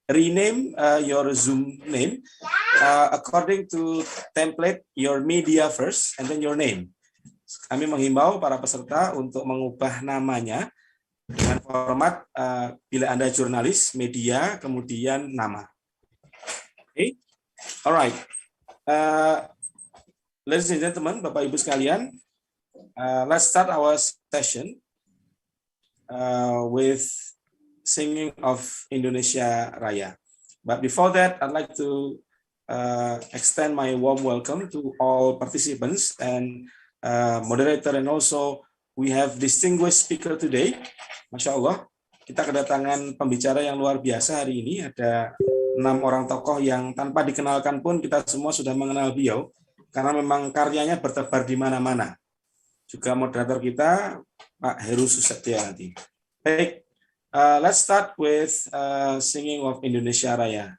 rename your Zoom name according to template, your media first and then your name. Kami menghimbau para peserta untuk mengubah namanya dengan format bila Anda jurnalis, media, kemudian nama. Okay. Alright. Ladies and gentlemen, Bapak Ibu sekalian, let's start our session with singing of Indonesia Raya. But before that, I'd like to extend my warm welcome to all participants and moderator, and also we have distinguished speaker today. Masya Allah, kita kedatangan pembicara yang luar biasa hari ini. Ada 6 orang tokoh yang tanpa dikenalkan pun kita semua sudah mengenal beliau, karena memang karyanya bertebar di mana-mana. Juga moderator kita, Pak Heru Susetyawati. Baik. Let's start with singing of Indonesia Raya.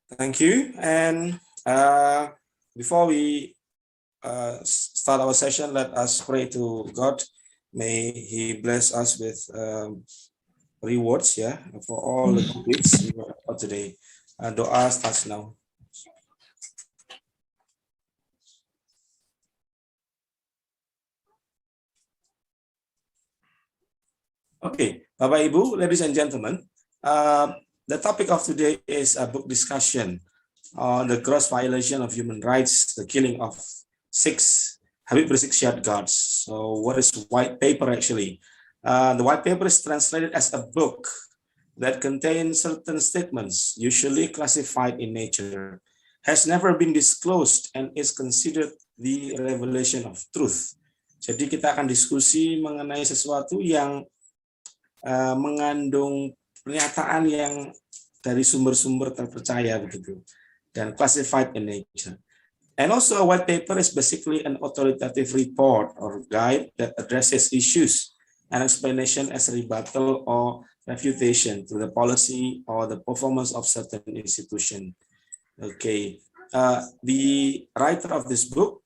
Thank you. And before we start our session, let us pray to God. May He bless us with rewards, yeah, for all the topics we were about today. Doa starts now. Okay, Bapak Ibu, ladies and gentlemen, the topic of today is a book discussion on the gross violation of human rights, the killing of 6 Habib Rizik Syihab guards. So what is white paper actually? The white paper is translated as a book that contains certain statements, usually classified in nature, has never been disclosed and is considered the revelation of truth. Jadi kita akan diskusi mengenai sesuatu yang mengandung pernyataan yang dari sumber-sumber terpercaya begitu, dan classified in nature. And also a white paper is basically an authoritative report or guide that addresses issues and explanation as rebuttal or refutation to the policy or the performance of certain institution. Okay, the writer of this book,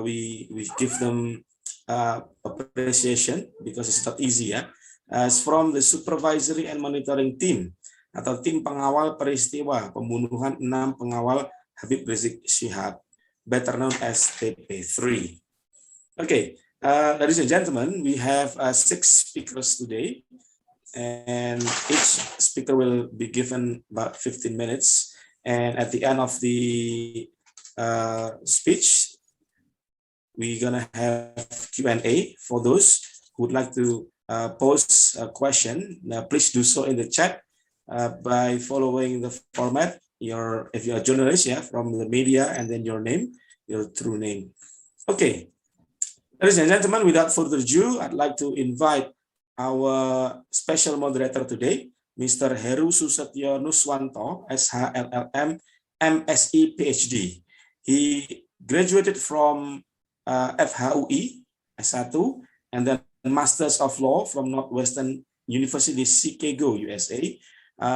we give them appreciation because it's not easy, yeah. As from the supervisory and monitoring team atau tim pengawal peristiwa pembunuhan 6 pengawal Habib Rizik Syihab, better known as TP3. Okay, ladies and gentlemen, we have 6 speakers today, and each speaker will be given about 15 minutes. And at the end of the speech, we're gonna have Q&A for those who would like to post a question. Please do so in the chat by following the format. If you're a journalist, yeah, from the media and then your name, your true name. Okay, ladies and gentlemen, without further ado, I'd like to invite our special moderator today, Mr. Heru Susatyo Nuswanto, SHLLM, MSc PhD. He graduated from FHUI, S1, and then Masters of Law from Northwestern University, Chicago, USA,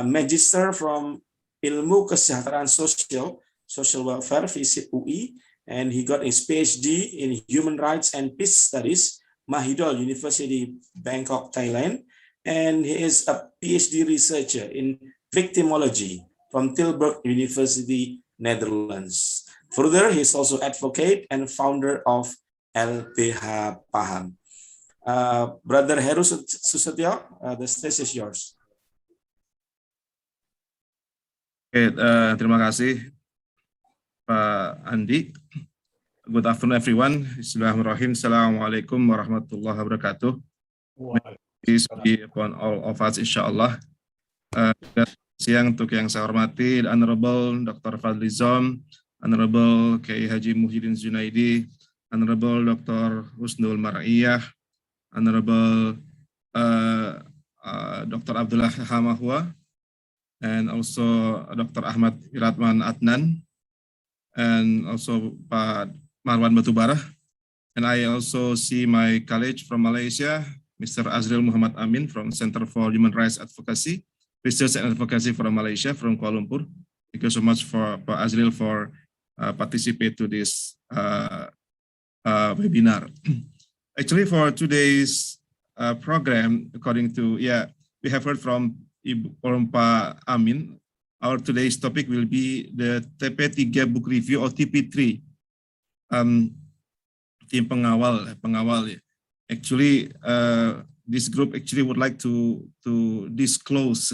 Magister from Ilmu Kesejahteraan Sosial, Social Welfare, Visit UI, and he got his PhD in Human Rights and Peace Studies, Mahidol University, Bangkok, Thailand, and he is a PhD researcher in victimology from Tilburg University, Netherlands. Further, he is also advocate and founder of LBH Paham. Brother Heru Susatyo, the stage is yours. Oke, terima kasih Pak Andi. Good afternoon everyone. Bismillahirrahmanirrahim. Assalamualaikum warahmatullahi wabarakatuh. Peace be upon all of us, insyaAllah. Siang untuk yang saya hormati, the Honorable Dr. Fadlizon, Honorable Kiai Haji Muhyiddin Junaidi, Honorable Dr. Husnul Mar'iyah, Honorable Dr. Abdullah Hamahwa, and also Dr. Ahmad Wiratman Adnan, and also Pak Marwan Batubara. And I also see my colleague from Malaysia, Mr. Azril Muhammad Amin from Center for Human Rights Advocacy, Research and Advocacy from Malaysia, from Kuala Lumpur. Thank you so much for Pak Azril for participate to this webinar. Actually, for today's program, according to, we have heard from Pak Amin. Our today's topic will be the TP3 Book Review or TP3. Tim pengawal. Actually, this group actually would like to disclose,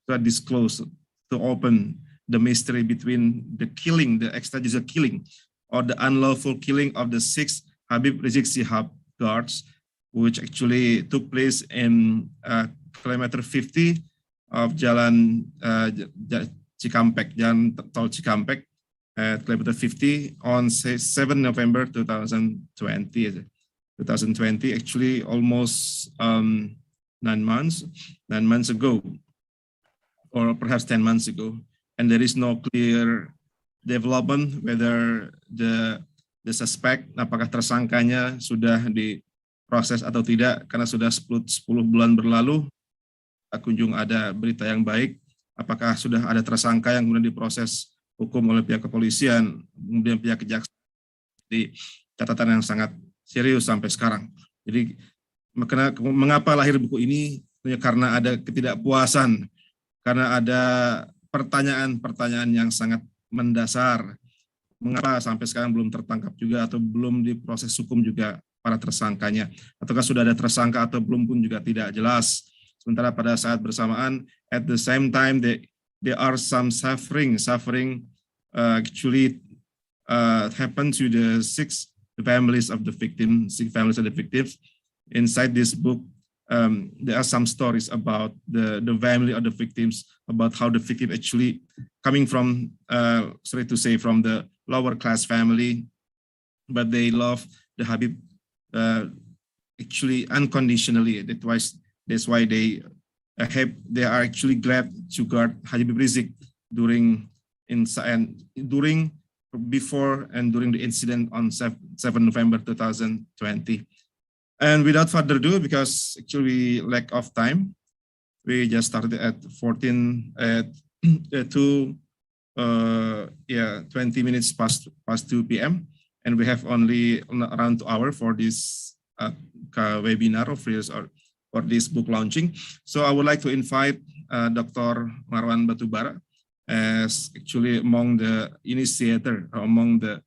to open the mystery between the killing, the extrajudicial killing, or the unlawful killing of the 6 Habib Rizik Sihab guards, which actually took place in kilometer 50 of Jalan Cikampek, Jalan Tol Cikampek, at kilometer 50 on 7 November 2020. 2020, actually almost 9 months ago, or perhaps 10 months ago, and there is no clear development whether the suspect, apakah tersangkanya sudah diproses atau tidak, karena sudah 10 bulan berlalu. Kunjung ada berita yang baik, apakah sudah ada tersangka yang kemudian diproses hukum oleh pihak kepolisian, kemudian pihak kejaksaan, di catatan yang sangat serius sampai sekarang. Jadi mengapa lahir buku ini? Karena ada ketidakpuasan, karena ada pertanyaan-pertanyaan yang sangat mendasar. Mengapa sampai sekarang belum tertangkap juga atau belum diproses hukum juga para tersangkanya? Ataukah sudah ada tersangka atau belum pun juga tidak jelas. Sementara pada saat bersamaan, at the same time, there are some suffering actually happened to the 6 families of the victims. Inside this book, there are some stories about the family of the victims, about how the victim actually coming from, sorry to say, from the lower class family, but they love the Habib actually unconditionally. That's why they are actually glad to guard Habib Rizik before and during the incident on 7 November 2020. And without further ado, because actually lack of time, we just started at 20 minutes past 2 p.m. and we have only around 2 hours for this webinar or this book launching. So I would like to invite Dr. Marwan Batubara as actually among the initiator, among the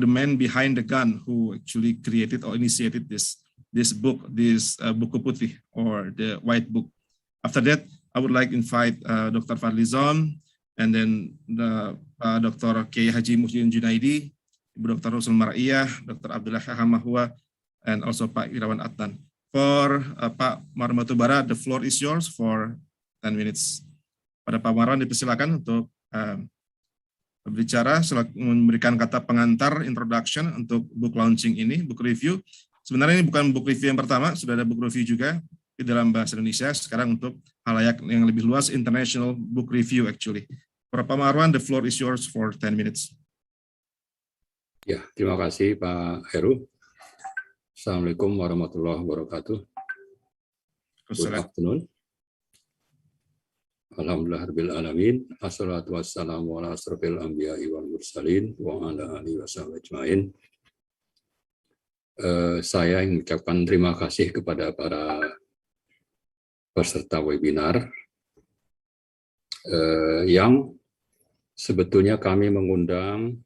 men behind the gun who actually created or initiated this book, this Buku Putih or the White Book. After that, I would like to invite Dr. Fadlizon, and then Dr. Kiai Haji Muhyiddin Junaidi, Ibu Dr. Husnul Mar'iyah, Dr. Abdullah Hamahwa, and also Pak Irawan Adnan. For Pak Marwan Batubara, the floor is yours for 10 minutes. Pada Pak Marwan dipersilakan untuk berbicara, memberikan kata pengantar, introduction untuk book launching ini, book review. Sebenarnya ini bukan book review yang pertama, sudah ada book review juga di dalam bahasa Indonesia. Sekarang untuk halayak yang lebih luas, international book review actually. Pak Marwan, the floor is yours for 10 minutes. Ya, terima kasih Pak Heru. Assalamualaikum warahmatullahi wabarakatuh. Good afternoon. Alhamdulillah alamin. Assalatu wassalamu ala asrofil anbiya'i wal mursalin wa ala alihi washabihi ajmain. Saya ingin mengucapkan terima kasih kepada para peserta webinar yang sebetulnya kami mengundang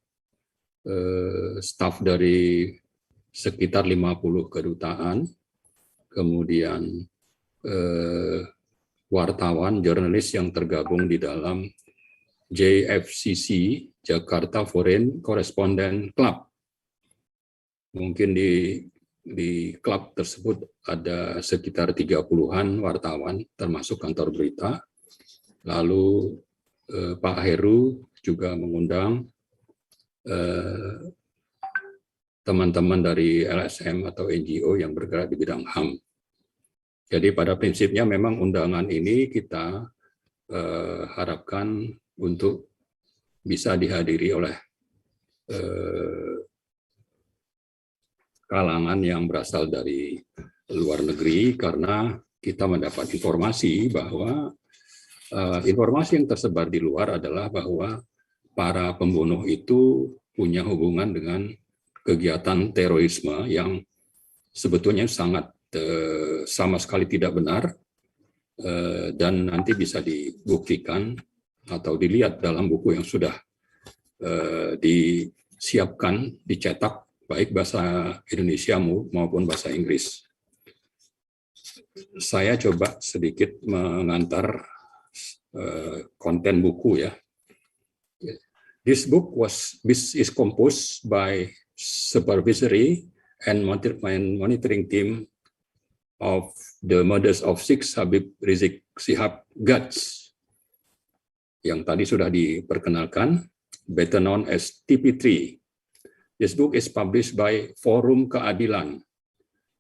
staf dari sekitar 50 kedutaan, kemudian wartawan, jurnalis yang tergabung di dalam JFCC, Jakarta Foreign Correspondent Club. Mungkin di klub tersebut ada sekitar 30-an wartawan, termasuk kantor berita. Lalu Pak Heru juga mengundang teman-teman dari LSM atau NGO yang bergerak di bidang HAM. Jadi pada prinsipnya memang undangan ini kita harapkan untuk bisa dihadiri oleh kalangan yang berasal dari luar negeri, karena kita mendapat informasi bahwa informasi yang tersebar di luar adalah bahwa para pembunuh itu punya hubungan dengan kegiatan terorisme yang sebetulnya sangat sama sekali tidak benar, dan nanti bisa dibuktikan atau dilihat dalam buku yang sudah disiapkan, dicetak baik bahasa Indonesia maupun bahasa Inggris. Saya coba sedikit mengantar konten buku ya. This book is composed by supervisory and monitoring team of the murders of 6 Habib Rizik Shihab Guts, yang tadi sudah diperkenalkan, better known as TP3. This book is published by Forum Keadilan,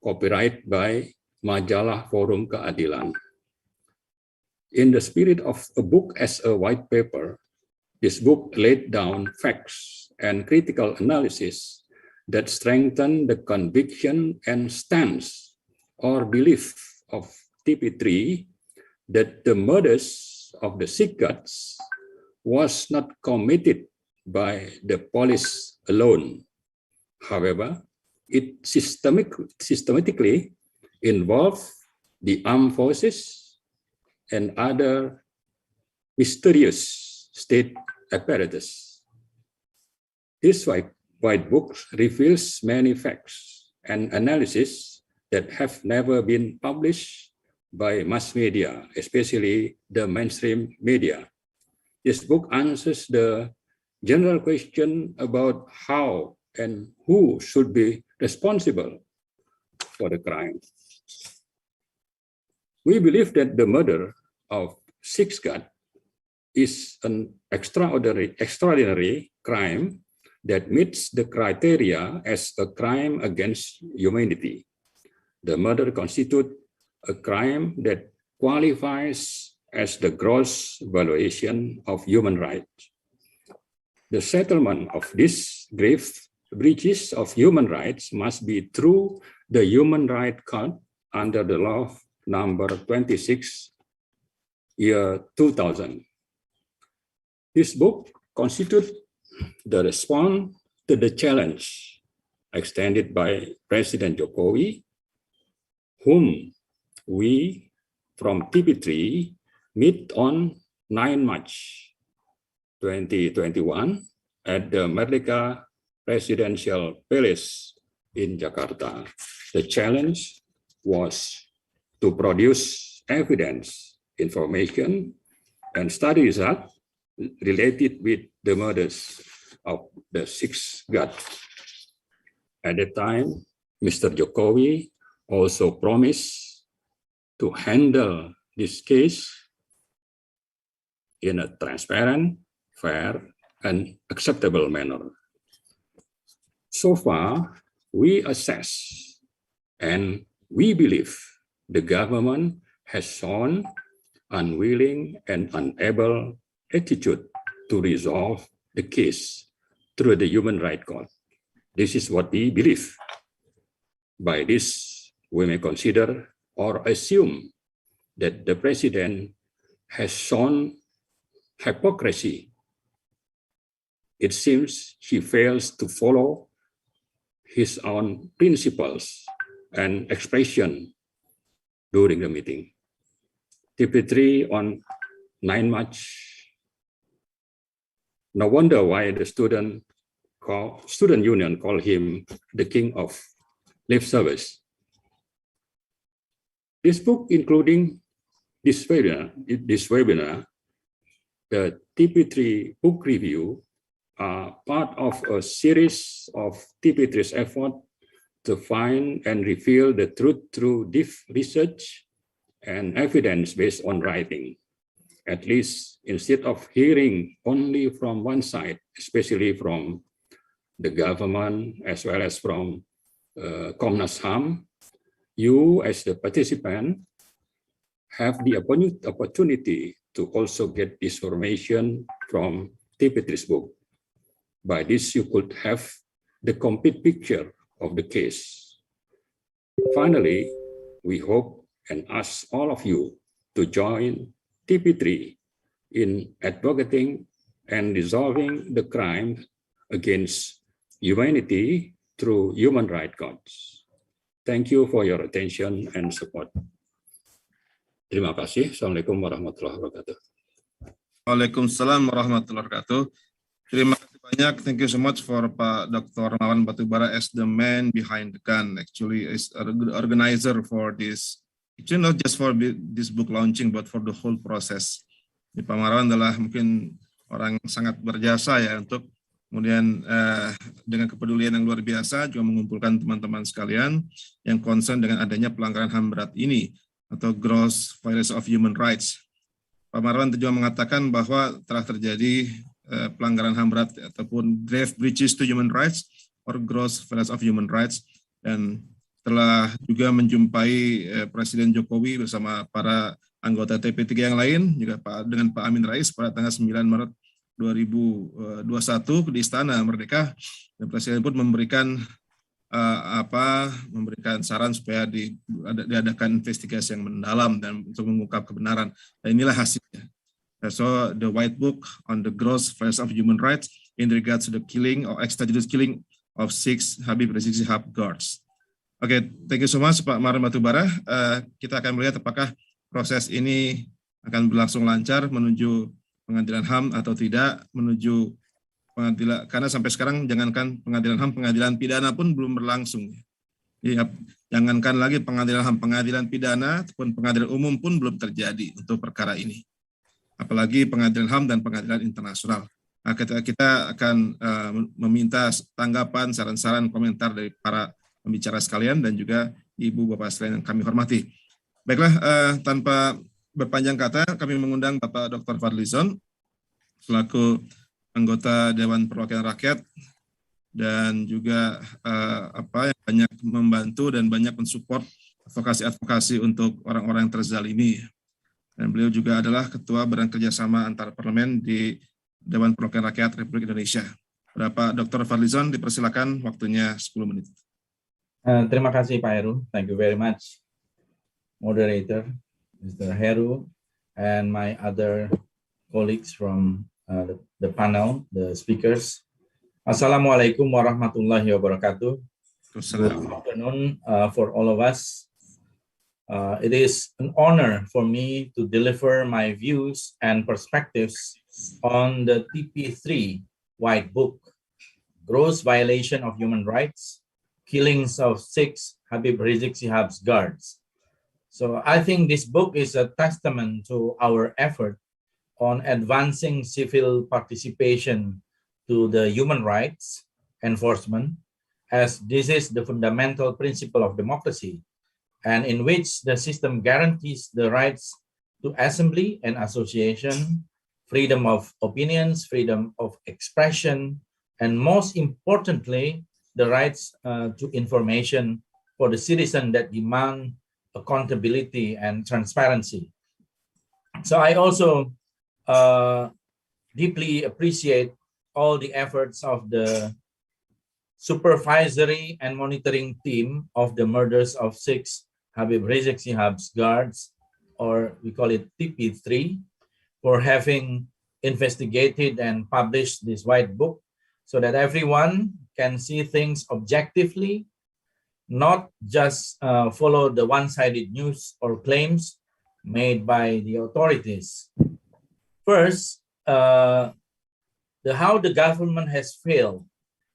copyright by Majalah Forum Keadilan. In the spirit of a book as a white paper, this book laid down facts and critical analysis that strengthen the conviction and stance or belief of TP3 that the murders of the Sikh Guts was not committed by the police alone. However, it systematically involved the armed forces and other mysterious state apparatus. This white book reveals many facts and analysis that have never been published by mass media, especially the mainstream media. This book answers the general question about how and who should be responsible for the crime. We believe that the murder of 6 Guts is an extraordinary crime that meets the criteria as a crime against humanity. The murder constitutes a crime that qualifies as the gross violation of human rights. The settlement of these grave breaches of human rights must be through the Human Rights Court under the law number 26, year 2000. This book constitutes the response to the challenge extended by President Jokowi, whom we from TP3 meet on 9 March 2021 at the Merdeka Presidential Palace in Jakarta. The challenge was to produce evidence, information, and study results related with the murders of the 6 Guts. At the time, Mr. Jokowi also promised to handle this case in a transparent, fair, an acceptable manner. So far, we assess and we believe the government has shown unwilling and unable attitude to resolve the case through the Human Rights Court. This is what we believe. By this, we may consider or assume that the president has shown hypocrisy. It seems he fails to follow his own principles and expression during the meeting. TP3 on 9 March. No wonder why the student union call him the king of lip service. This book, including this webinar, the TP3 book review, are part of a series of TP3's effort to find and reveal the truth through deep research and evidence based on writing. At least instead of hearing only from one side, especially from the government as well as from Komnas HAM, you as the participant have the opportunity to also get this information from TP3's book. By this, you could have the complete picture of the case. Finally, we hope and ask all of you to join TP3 in advocating and resolving the crime against humanity through human rights courts. Thank you for your attention and support. Terima kasih. Assalamualaikum warahmatullahi wabarakatuh. Waalaikumsalam warahmatullahi wabarakatuh. Terima kasih banyak. Thank you so much for Pak Dr. Mawan Batubara as the man behind the gun. Actually, is a good organizer for this. Actually, not just for this book launching, but for the whole process. Pak Marwan adalah mungkin orang yang sangat berjasa ya untuk kemudian dengan kepedulian yang luar biasa juga mengumpulkan teman-teman sekalian yang concern dengan adanya pelanggaran HAM berat ini atau gross violation of human rights. Pak Marwan juga mengatakan bahwa telah terjadi pelanggaran HAM berat ataupun grave breaches to human rights or gross violation of human rights, dan telah juga menjumpai Presiden Jokowi bersama para anggota TP3 yang lain juga dengan Pak Amin Rais pada tanggal 9 Maret 2021 di Istana Merdeka, dan Presiden pun memberikan memberikan saran supaya diadakan investigasi yang mendalam dan untuk mengungkap kebenaran. Dan inilah hasilnya. So the white book on the gross violation of human rights in regards to the killing or extrajudicial killing of 6 Habib Rizik Syihab guards. Oke, thank you so much Pak Marwan Batubara. Kita akan melihat apakah proses ini akan berlangsung lancar menuju pengadilan HAM atau tidak, menuju pengadilan, karena sampai sekarang jangankan pengadilan HAM, pengadilan pidana pun belum berlangsung. Ya, jangankan lagi pengadilan HAM, pengadilan pidana ataupun pengadilan umum pun belum terjadi untuk perkara ini. Apalagi pengadilan HAM dan pengadilan internasional. Nah, kita akan meminta tanggapan, saran-saran, komentar dari para pembicara sekalian dan juga ibu bapak sekalian yang kami hormati. Baiklah, tanpa berpanjang kata, kami mengundang Bapak Dr. Fadlizon selaku anggota Dewan Perwakilan Rakyat dan juga yang banyak membantu dan banyak mensupport advokasi untuk orang-orang yang terzalimi. Dan beliau juga adalah Ketua Badan Kerjasama Antar Parlemen di Dewan Perwakilan Rakyat Republik Indonesia. Bapak Dr. Fadlizon, dipersilakan waktunya 10 menit. Terima kasih Pak Heru. Thank you very much, moderator, Mr. Heru, and my other colleagues from the panel, the speakers. Assalamualaikum warahmatullahi wabarakatuh. Good afternoon for all of us. It is an honor for me to deliver my views and perspectives on the TP3 White Book, Gross Violation of Human Rights, Killings of 6 Habib Rizik Syihab guards. So I think this book is a testament to our effort on advancing civil participation to the human rights enforcement, as this is the fundamental principle of democracy, and in which the system guarantees the rights to assembly and association, freedom of opinions, freedom of expression, and most importantly, the rights to information for the citizen that demand accountability and transparency. So I also deeply appreciate all the efforts of the supervisory and monitoring team of the murders of 6 Habib Rizik Sihab's guards, or we call it TP3, for having investigated and published this white book so that everyone can see things objectively, not just follow the one-sided news or claims made by the authorities. First, how the government has failed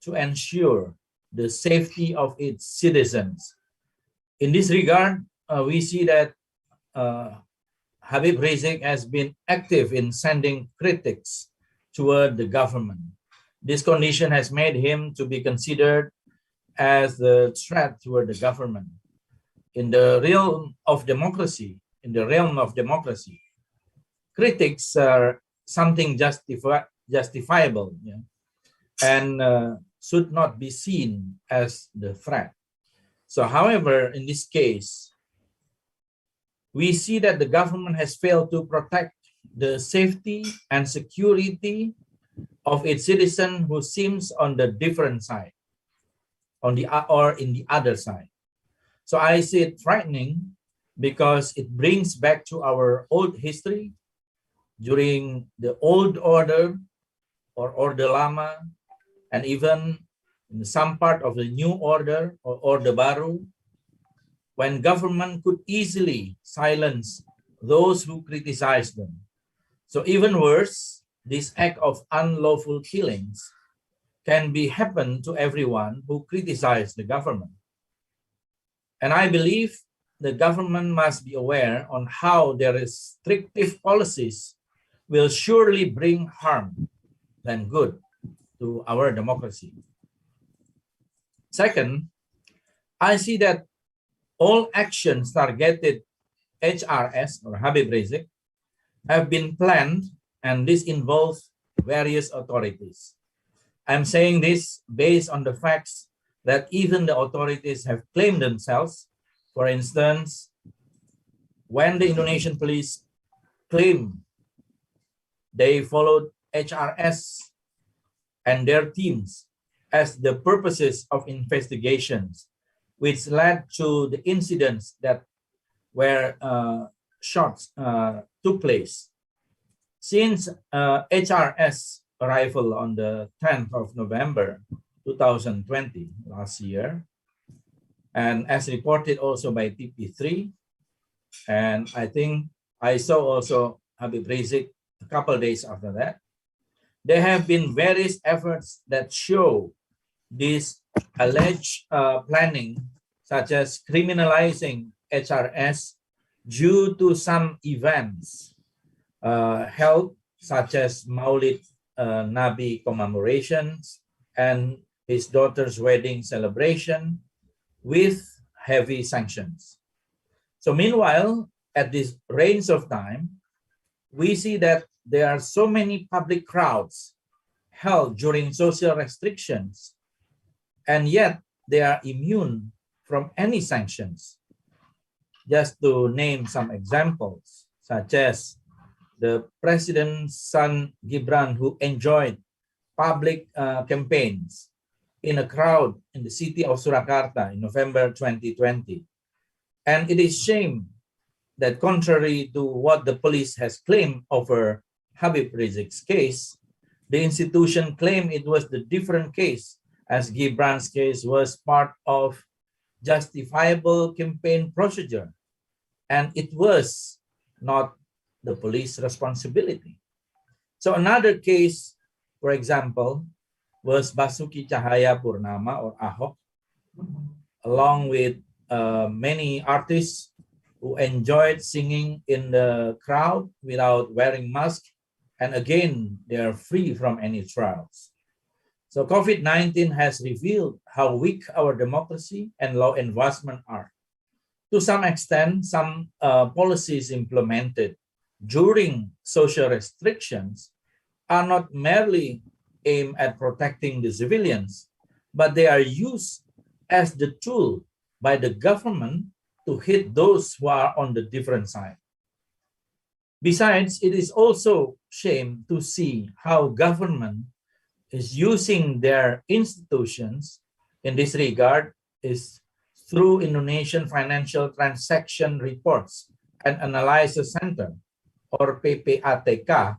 to ensure the safety of its citizens. In this regard, we see that Habib Rizik has been active in sending critics toward the government. This condition has made him to be considered as the threat toward the government. In the realm of democracy, critics are something justifiable, yeah, and should not be seen as the threat. So, however, in this case, we see that the government has failed to protect the safety and security of its citizen who seems on the different side, in the other side. So I see it frightening because it brings back to our old history during the old order or Order Lama, and even in some part of the new order or Order Baru, when government could easily silence those who criticize them. So even worse, this act of unlawful killings can be happen to everyone who criticize the government. And I believe the government must be aware on how their restrictive policies will surely bring harm than good to our democracy. Second, I see that all actions targeted HRS or Habib Rizik have been planned, and this involves various authorities. I'm saying this based on the facts that even the authorities have claimed themselves. For instance, when the Indonesian police claim they followed HRS and their teams as the purposes of investigations, which led to the incidents that where shots took place. Since HRS arrival on the 10th of November 2020, last year, and as reported also by TP3, and I think I saw also Habib Rizik a couple days after that, there have been various efforts that show this alleged planning, such as criminalizing HRS due to some events held, such as Maulid Nabi commemorations and his daughter's wedding celebration, with heavy sanctions. So meanwhile, at this range of time, we see that there are so many public crowds held during social restrictions, and yet they are immune from any sanctions. Just to name some examples, such as the president's son Gibran, who enjoyed public campaigns in a crowd in the city of Surakarta in November 2020. And it is shame that contrary to what the police has claimed over Habib Rizik's case, the institution claimed it was the different case, as Gibran's case was part of justifiable campaign procedure, and it was not the police responsibility. So another case, for example, was Basuki Cahaya Purnama or Ahok, along with many artists who enjoyed singing in the crowd without wearing masks, and again, they are free from any trials. So COVID-19 has revealed how weak our democracy and law enforcement are. To some extent, some policies implemented during social restrictions are not merely aimed at protecting the civilians, but they are used as the tool by the government to hit those who are on the different side. Besides, it is also shame to see how government is using their institutions in this regard is through Indonesian Financial Transaction Reports and Analysis Center, or PPATK,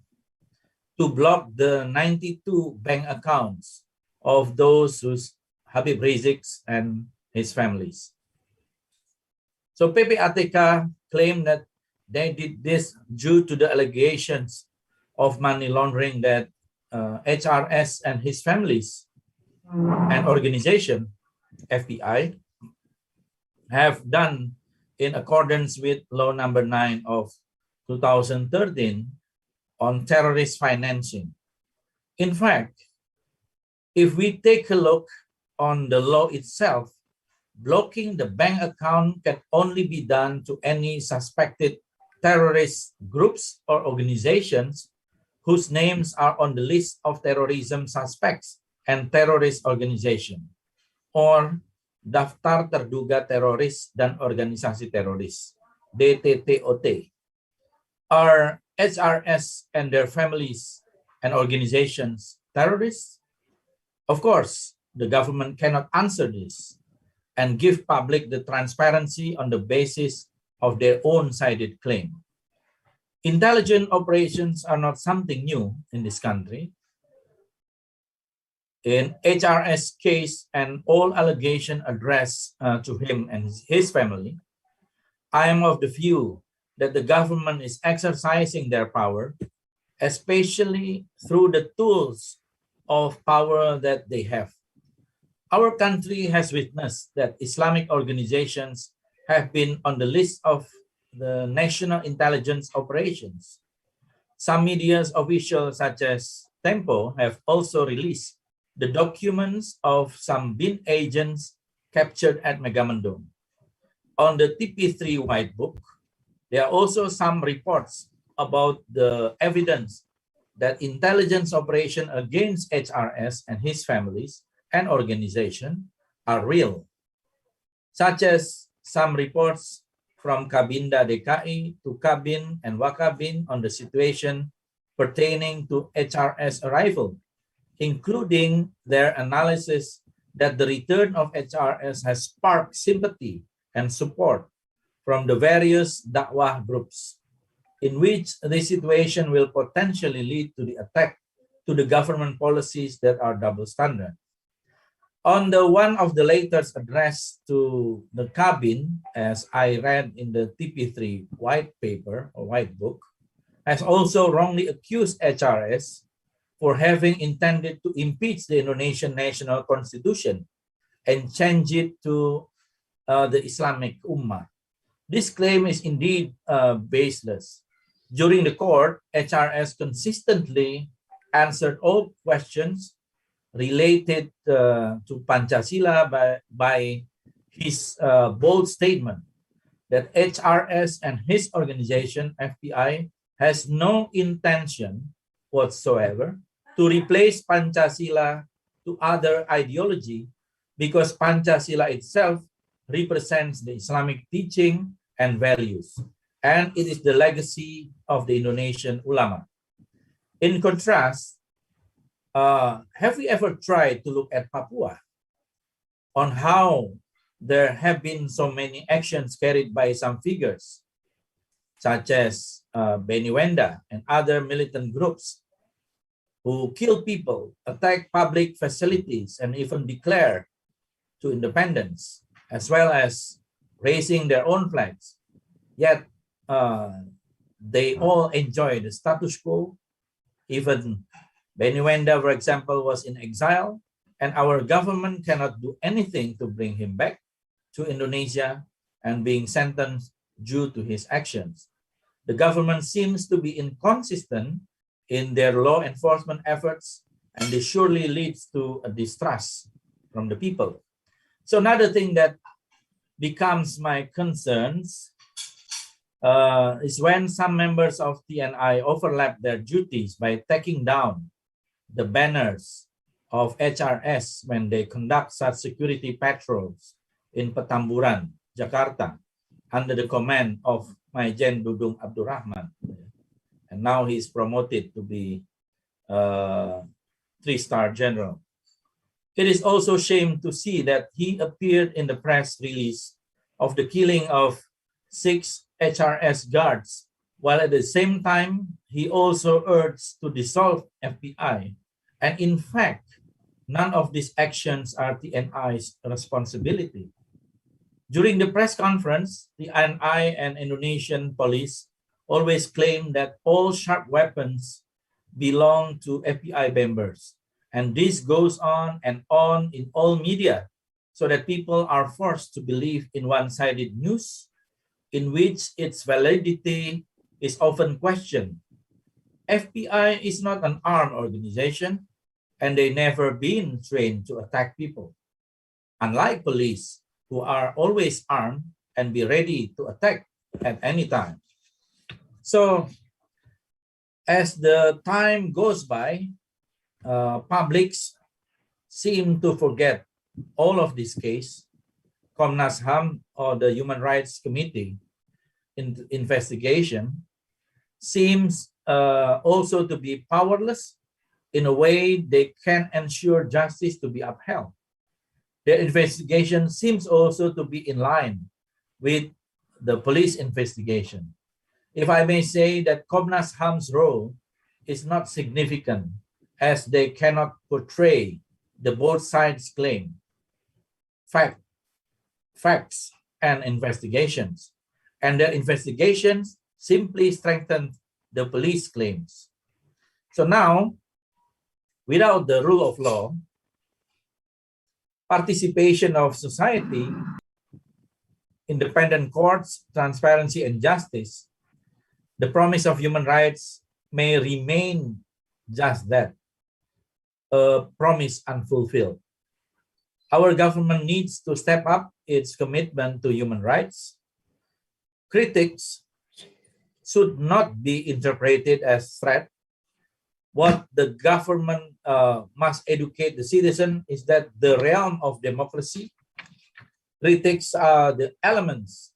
to block the 92 bank accounts of those whose Habib Rizik and his families. So PPATK claimed that they did this due to the allegations of money laundering that HRS and his families and organization, FBI, have done in accordance with Law Number 9 of 2013 on terrorist financing. In fact, if we take a look on the law itself, blocking the bank account can only be done to any suspected terrorist groups or organizations whose names are on the list of terrorism suspects and terrorist organization, or Daftar Terduga Teroris dan Organisasi Teroris, DTTOT. Are HRS and their families and organizations terrorists? Of course, the government cannot answer this and give public the transparency on the basis of their own-sided claim. Intelligence operations are not something new in this country. In HRS case and all allegation addressed to him and his family, I am of the view that the government is exercising their power, especially through the tools of power that they have. Our country has witnessed that Islamic organizations have been on the list of the national intelligence operations. Some media officials such as Tempo have also released the documents of some bin agents captured at Megamendung. On the TP3 White Book, there are also some reports about the evidence that intelligence operation against HRS and his families and organization are real, such as some reports from Kabinda DKI to Kabin and Wakabin on the situation pertaining to HRS arrival, including their analysis that the return of HRS has sparked sympathy and support from the various dakwah groups, in which the situation will potentially lead to the attack to the government policies that are double standard. On the one of the letters addressed to the Kabin, as I read in the TP3 white paper or white book, has also wrongly accused HRS for having intended to impeach the Indonesian national constitution and change it to the Islamic Ummah. This claim is indeed baseless. During the court, HRS consistently answered all questions related to Pancasila by his bold statement that HRS and his organization, FBI, has no intention whatsoever to replace Pancasila to other ideology because Pancasila itself represents the Islamic teaching and values, and it is the legacy of the Indonesian ulama. In contrast, have we ever tried to look at Papua on how there have been so many actions carried by some figures, such as Benny Wenda and other militant groups who kill people, attack public facilities, and even declare to independence, as well as raising their own flags. Yet they all enjoy the status quo. Even Benny Wenda, for example, was in exile, and our government cannot do anything to bring him back to Indonesia and being sentenced due to his actions. The government seems to be inconsistent in their law enforcement efforts, and this surely leads to a distrust from the people. So another thing that becomes my concerns is when some members of TNI overlap their duties by taking down the banners of HRS when they conduct such security patrols in Petamburan, Jakarta, under the command of Maijen Dudung Abdurrahman. And now he's promoted to be a 3-star general. It is also shame to see that he appeared in the press release of the killing of 6 HRS guards, while at the same time, he also urged to dissolve FBI. And in fact, none of these actions are TNI's responsibility. During the press conference, TNI and Indonesian police always claim that all sharp weapons belong to FBI members. And this goes on and on in all media, so that people are forced to believe in one-sided news, in which its validity is often questioned. FBI is not an armed organization, and they never been trained to attack people. Unlike police, who are always armed and be ready to attack at any time. So, as the time goes by, publics seem to forget all of this case. Komnas HAM, or the Human Rights Committee investigation, seems also to be powerless in a way they can ensure justice to be upheld. Their investigation seems also to be in line with the police investigation. If I may say that Komnas HAM's role is not significant, as they cannot portray the both sides' claim, facts and investigations, and their investigations simply strengthen the police claims. So now, without the rule of law, participation of society, independent courts, transparency, and justice, the promise of human rights may remain just that, a promise unfulfilled. Our government needs to step up its commitment to human rights. Critics should not be interpreted as threat. What the government must educate the citizen is that the realm of democracy, critics are the elements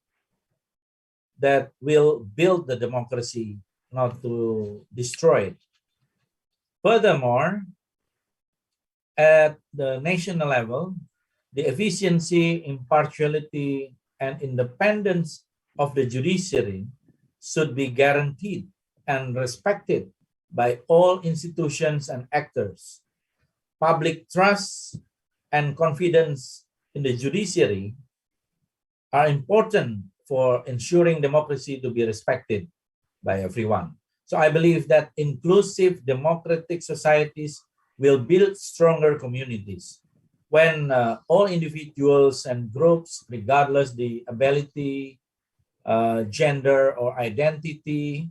that will build the democracy, not to destroy it. Furthermore, at the national level, the efficiency, impartiality, and independence of the judiciary should be guaranteed and respected by all institutions and actors. Public trust and confidence in the judiciary are important for ensuring democracy to be respected by everyone. So I believe that inclusive democratic societies will build stronger communities when all individuals and groups, regardless the ability, gender, or identity,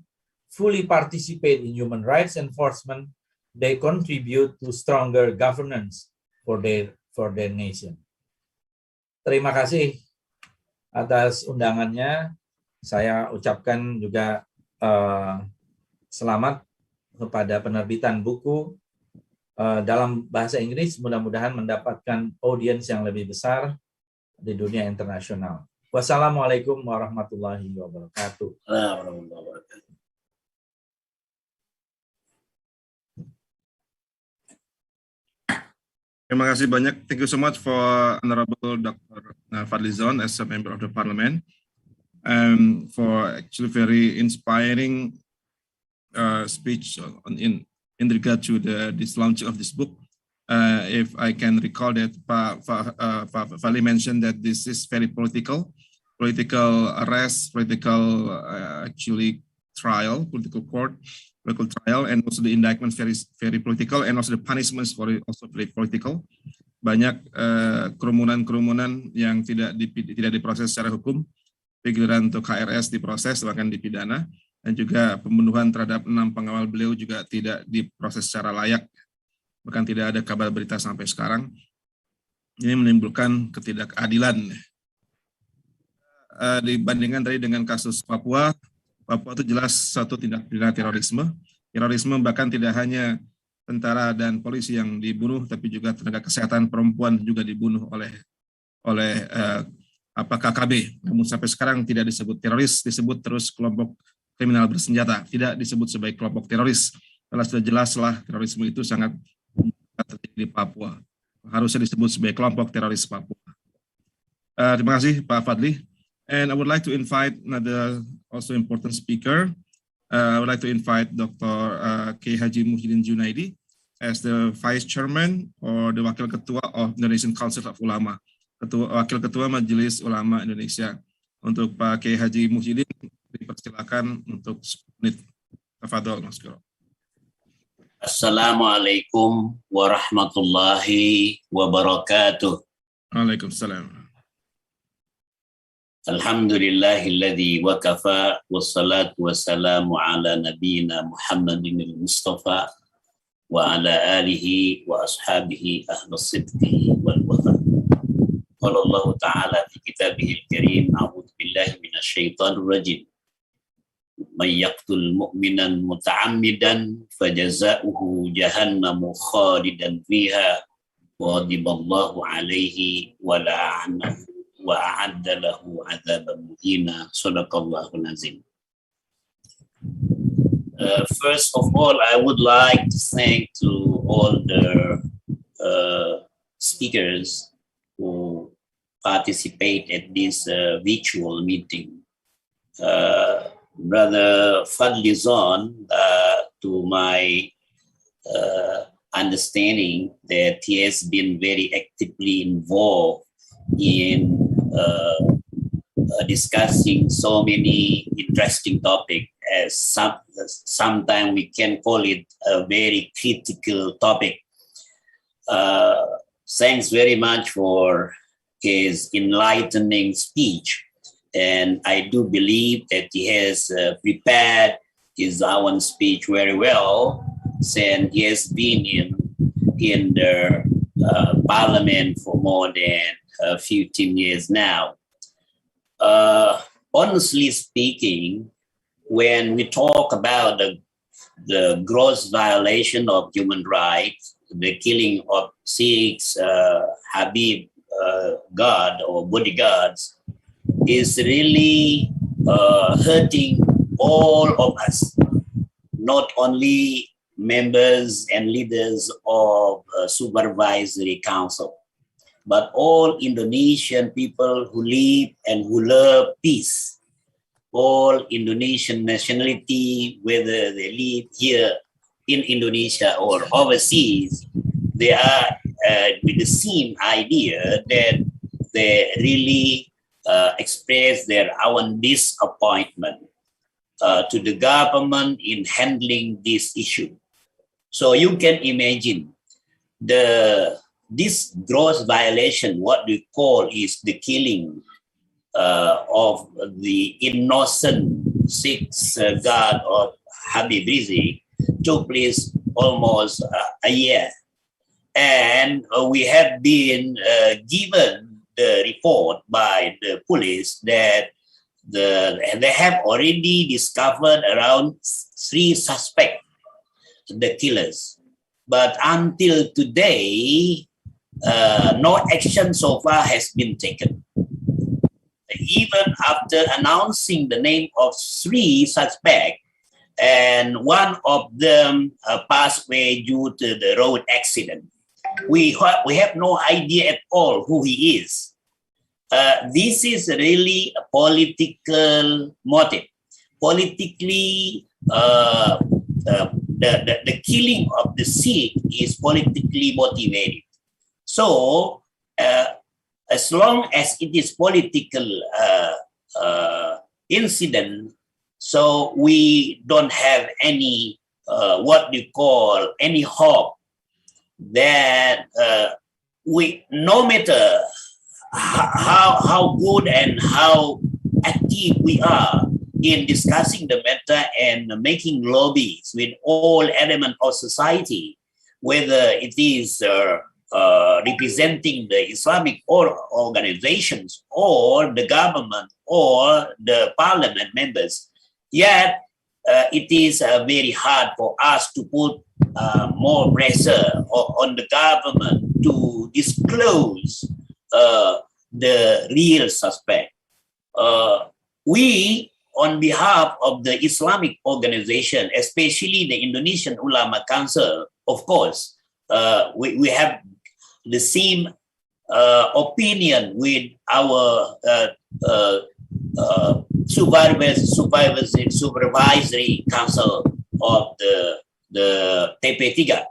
fully participate in human rights enforcement. They contribute to stronger governance for their nation. Terima kasih atas undangannya. Saya ucapkan juga selamat kepada penerbitan buku dalam bahasa Inggris, mudah-mudahan mendapatkan audiens yang lebih besar di dunia internasional. Wassalamualaikum warahmatullahi wabarakatuh. Terima kasih banyak. Thank you so much for Honorable Dr. Fadlizon as a member of the Parliament, for actually very inspiring speech in regard to this launch of this book. If I can recall that Fali mentioned that this is very political arrest, political actually trial, political trial, and also the indictment very political, and also the punishments also very political. Banyak kerumunan yang tidak diproses secara hukum, pikiran untuk HRS diproses bahkan dipidana, dan juga pembunuhan terhadap 6 pengawal beliau juga tidak diproses secara layak, bahkan tidak ada kabar berita sampai sekarang. Ini menimbulkan ketidakadilan. dibandingkan tadi dengan kasus Papua. Papua itu jelas satu tindak pidana terorisme. Terorisme bahkan tidak hanya tentara dan polisi yang dibunuh, tapi juga tenaga kesehatan perempuan juga dibunuh oleh KKB. Namun sampai sekarang tidak disebut teroris, disebut terus kelompok kriminal bersenjata, tidak disebut sebagai kelompok teroris. Kalau sudah jelaslah terorisme itu sangat terjadi di Papua. Harusnya disebut sebagai kelompok teroris Papua. Terima kasih Pak Fadli. And I would like to invite another also important speaker. I would like to invite Dr. K. Haji Muhyiddin Junaidi as the Vice Chairman or the Wakil Ketua of Indonesian Council of Ulama, Wakil Ketua Majelis Ulama Indonesia. Untuk Pak K. Haji Muhyiddin dipersilakan untuk 10 menit. Tafadhol, Mas Guru. Assalamualaikum warahmatullahi wabarakatuh. Waalaikumsalam. Alhamdulillahilladzi wa kafa wassalatu wassalamu ala nabiyyina Muhammadin al-Mustafa wa ala alihi wa ashabihi ahlus sidqi wal wafa. Qala Allah Ta'ala fi kitabihil karim, a'udzu billahi minasyaitonir rajim. May yaqtul mu'minan muta'ammidan fajaza'uhu jahannamu khalidan fiha wa ghadiballahu alaihi wa la'anahu wa a'adda lahu 'adzaban muhina. Shadaqallahul azim. First of all, I would like to thank to all the speakers who participate at this virtual meeting. Brother Fadli Zon, to my understanding that he has been very actively involved in discussing so many interesting topics, as sometimes we can call it a very critical topic. Thanks very much for his enlightening speech. And I do believe that he has prepared his own speech very well, since he has been in the parliament for more than 15 years now. Honestly speaking, when we talk about the gross violation of human rights, the killing of 6 Habib guard or bodyguards, is really hurting all of us, not only members and leaders of supervisory council, but all Indonesian people who live and who love peace. All Indonesian nationality, whether they live here in Indonesia or overseas, they are with the same idea that they really express their own disappointment to the government in handling this issue. So you can imagine this gross violation, what we call is the killing of the innocent 6 guard of Habib Rizik, took place almost a year. And we have been given the report by the police that they have already discovered around 3 suspects, the killers. But until today, no action so far has been taken. Even after announcing the name of 3 suspects, and one of them passed away due to the road accident, we have no idea at all who he is. This is really a political motive. Politically, the killing of the Sikh is politically motivated. So, as long as it is political incident, so we don't have any what we call any hope that no matter how good and how active we are in discussing the matter and making lobbies with all elements of society, whether it is representing the Islamic organizations or the government or the parliament members. Yet it is very hard for us to put more pressure on the government to disclose the real suspect. We, on behalf of the Islamic organization, especially the Indonesian Ulama Council, of course, we have the same opinion with our supervisory council of the TP3.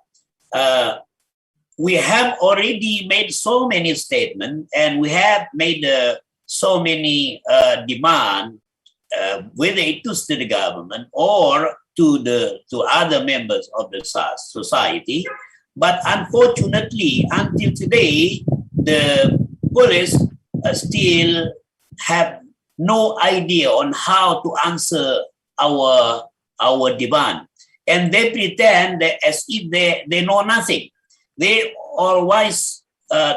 We have already made so many statements, and we have made so many demands, whether it is to the government or to other members of the society. But unfortunately, until today, the police still have no idea on how to answer our demand. And they pretend that as if they know nothing. They always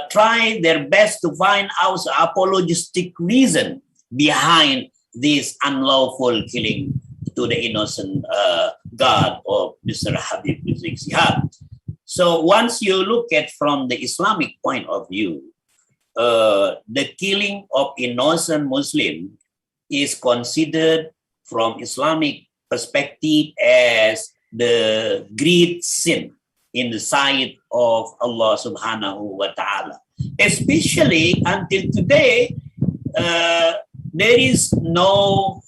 try their best to find out apologistic reason behind this unlawful killing to the innocent guard of Mr. Habib Rizik Sihab. So once you look at from the Islamic point of view, the killing of innocent Muslim is considered from Islamic perspective as the great sin in the sight of Allah subhanahu wa ta'ala. Especially until today, there is no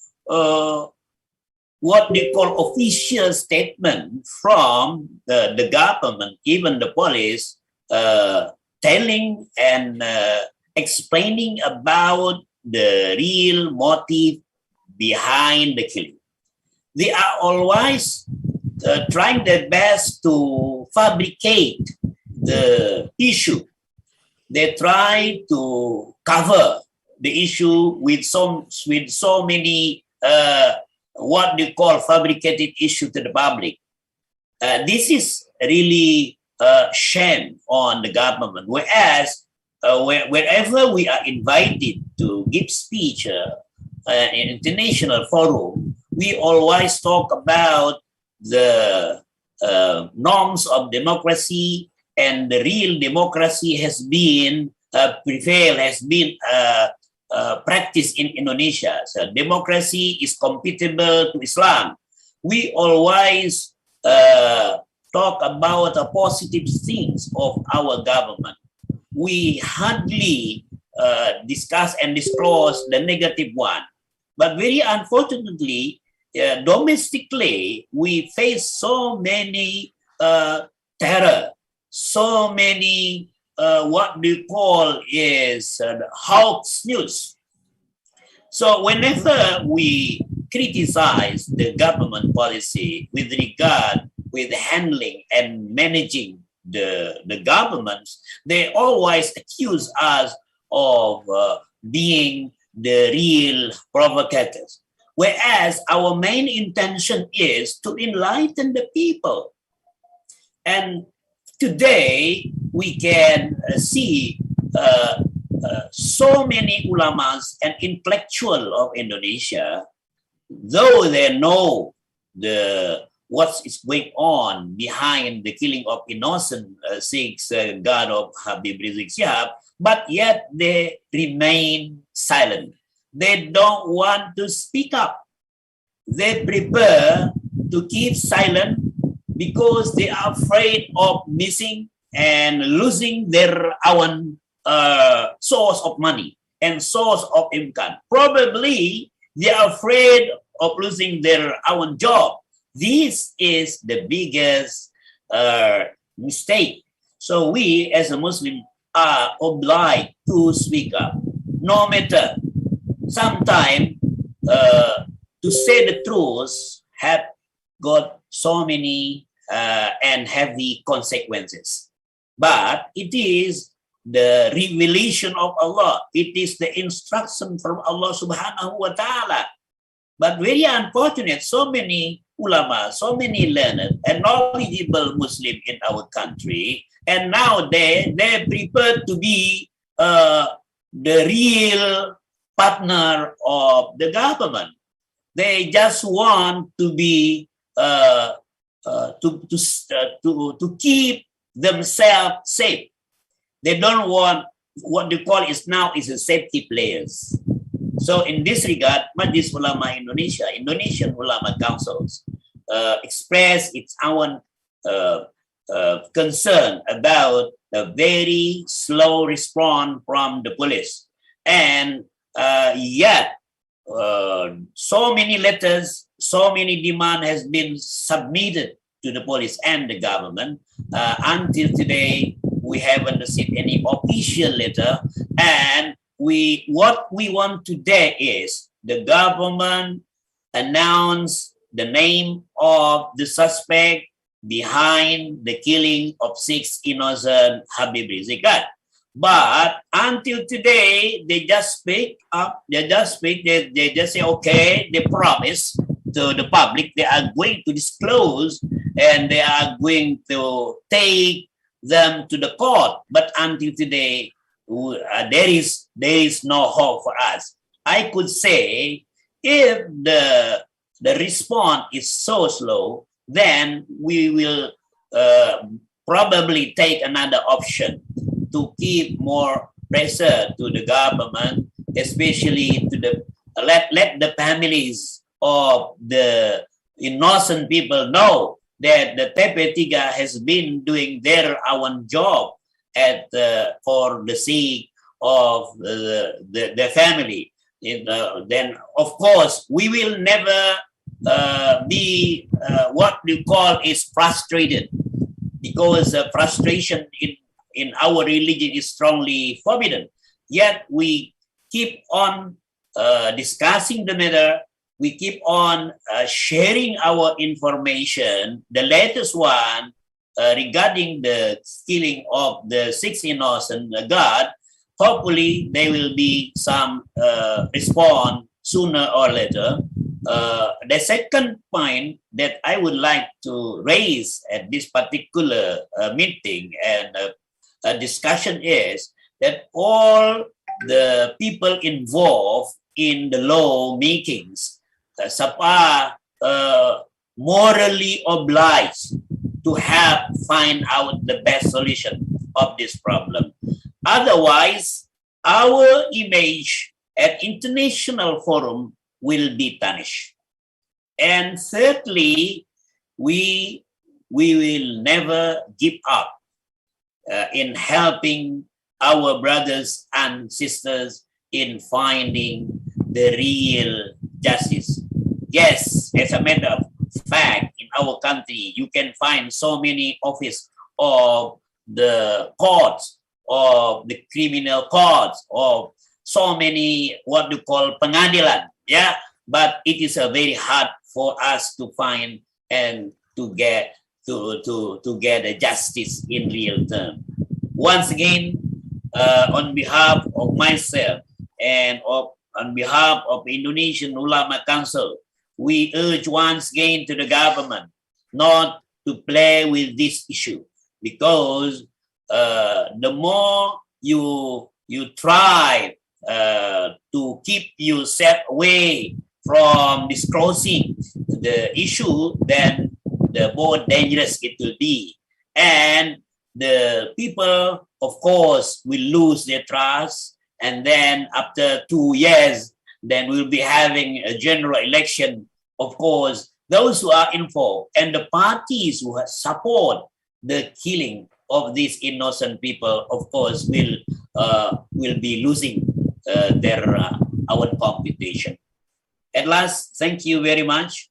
what they call official statement from the government, even the police, telling and explaining about the real motive behind the killing. They are always trying their best to fabricate the issue. They try to cover the issue with so many what they call fabricated issue to the public. This is really a shame on the government. Whereas wherever we are invited to give speech in international forum, we always talk about the norms of democracy, and the real democracy has been practiced in Indonesia. So democracy is compatible to Islam. We always talk about the positive things of our government. We hardly discuss and disclose the negative one. But very unfortunately, domestically, we face so many terror, so many what we call is hoax news. So whenever we criticize the government policy with regard with handling and managing the governments, they always accuse us of being the real provocators. Whereas our main intention is to enlighten the people. And today, we can see so many ulamas and intellectuals of Indonesia, though they know what is going on behind the killing of innocent Sikhs, guard of Habib Rizik Sihab, but yet they remain silent. They don't want to speak up. They prefer to keep silent because they are afraid of missing and losing their own source of money and source of income. Probably they are afraid of losing their own job. This is the biggest mistake. So we as a Muslim are obliged to speak up, no matter. Sometimes to say the truth have got so many and heavy consequences. But it is the revelation of Allah. It is the instruction from Allah subhanahu wa ta'ala. But very unfortunate, so many ulama, so many learned and knowledgeable Muslim in our country, and now they prepared to be the real partner of the government. They just want to be to keep themselves safe. They don't want what they call is now is a safety players. So in this regard, Majlis Ulama Indonesia, Indonesian Ulama Councils, express its own concern about a very slow response from the police. And yet, so many letters, so many demand has been submitted to the police and the government. Until today, we haven't received any official letter. And what we want today is the government announce the name of the suspect behind the killing of 6 innocent Habib Rizik. But until today, they just speak up, they just say, okay, they promise to the public they are going to disclose and they are going to take them to the court. But until today, there is no hope for us. I could say if the response is so slow, then we will probably take another option to keep more pressure to the government, especially to the let the families of the innocent people know that the TP3 has been doing their own job for the sake of the family. Then, of course, we will never be what we call is frustrated, because frustration in our religion is strongly forbidden. Yet we keep on discussing the matter. We keep on sharing our information. The latest one regarding the killing of the 6 innocent guard, hopefully there will be some response sooner or later. The second point that I would like to raise at this particular meeting and discussion is that all the people involved in the law makings are morally obliged to find out the best solution of this problem. Otherwise, our image at international forum will be tarnished. And thirdly, we will never give up in helping our brothers and sisters in finding the real justice. Yes, as a matter of fact, in our country, you can find so many offices of the courts, of the criminal courts, of so many what you call pengadilan, yeah. But it is very hard for us to find and to get the justice in real term. Once again, on behalf of myself and on behalf of Indonesian Ulama Council, we urge once again to the government not to play with this issue, because the more you try to keep yourself away from disclosing the issue, then the more dangerous it will be. And the people, of course, will lose their trust. And then after 2 years, then we'll be having a general election. Of course, those who are involved and the parties who support the killing of these innocent people, of course, will be losing our computation. At last, thank you very much.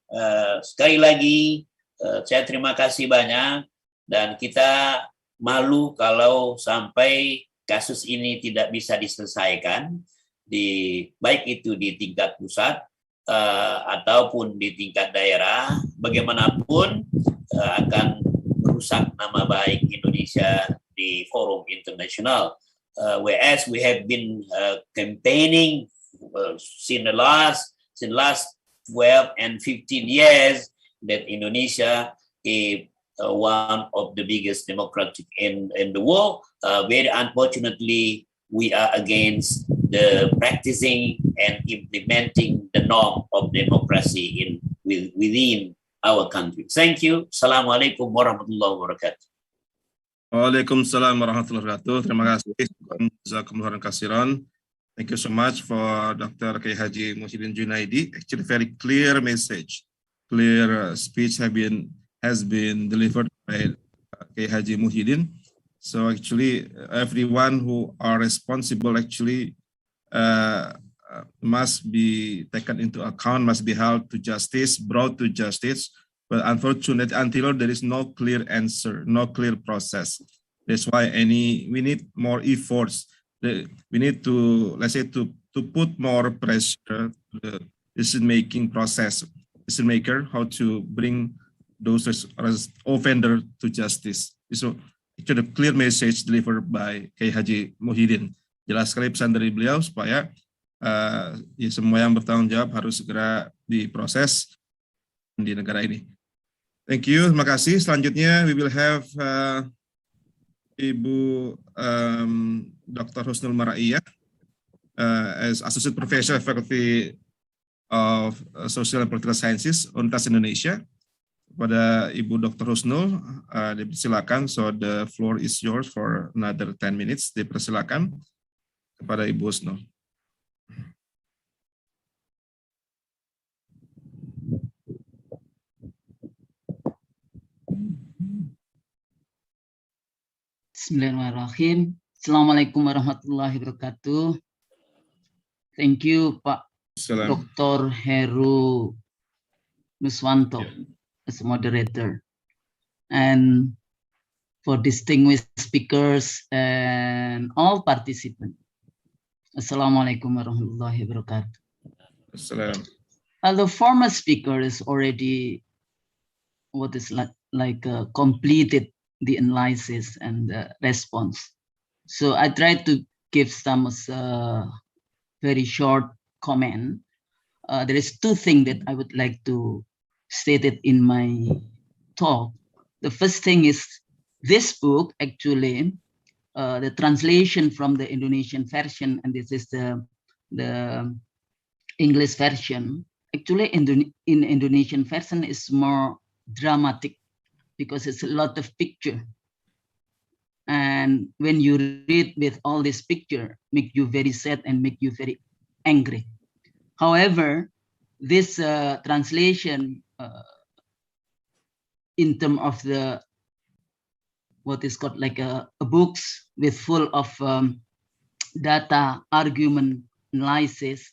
Sekali lagi, saya terima kasih banyak, dan kita malu kalau sampai kasus ini tidak bisa diselesaikan, baik itu di tingkat pusat ataupun di tingkat daerah. Bagaimanapun akan merusak nama baik Indonesia di forum internasional. Whereas we have been campaigning since the last 12 and 15 years that Indonesia is one of the biggest democratic in the world. Very unfortunately, we are against the practicing and implementing the norm of democracy within our country. Thank you. Assalamualaikum warahmatullahi wabarakatuh. Waalaikumsalam warahmatullahi wabarakatuh. Terima kasih. Jazakumullah khairan. Thank you so much for Dr. K. Haji Muhyiddin Junaidi. Actually, very clear message, clear speech has been delivered by K. Haji Muhyiddin. So actually, everyone who are responsible actually must be taken into account, must be held to justice, brought to justice. But unfortunately, until there is no clear answer, no clear process. That's why we need more efforts. We need to, let's say, to put more pressure to the decision-making process, decision-maker, how to bring those offender to justice. So it's a clear message delivered by K. Haji Muhyiddin. Jelas sekali pesan dari beliau supaya ya semua yang bertanggung jawab harus segera diproses di negara ini. Thank you, terima kasih. Selanjutnya we will have Ibu Dr. Husnul Maraiyah as Associate Professor Faculty of Social and Political Sciences Universitas Indonesia. Kepada Ibu Dr. Husnul, dipersilakan. So the floor is yours for another 10 minutes. Dipersilakan kepada Ibu Husnul. Bismillahirrahmanirrahim. Assalamualaikum warahmatullahi wabarakatuh. Thank you, Pak Dr. Heru Nuswanto as moderator, and for distinguished speakers and all participants. Assalamualaikum warahmatullahi wabarakatuh. Assalam. The former speaker is already completed the analysis and the response. So I tried to give some very short comment. There is two things that I would like to state it in my talk. The first thing is this book, actually, the translation from the Indonesian version, and this is the English version. Actually, in Indonesian version is more dramatic because it's a lot of picture. And when you read with all this picture, make you very sad and make you very angry. However, this translation in terms of the what is called like a books with full of data, argument, analysis,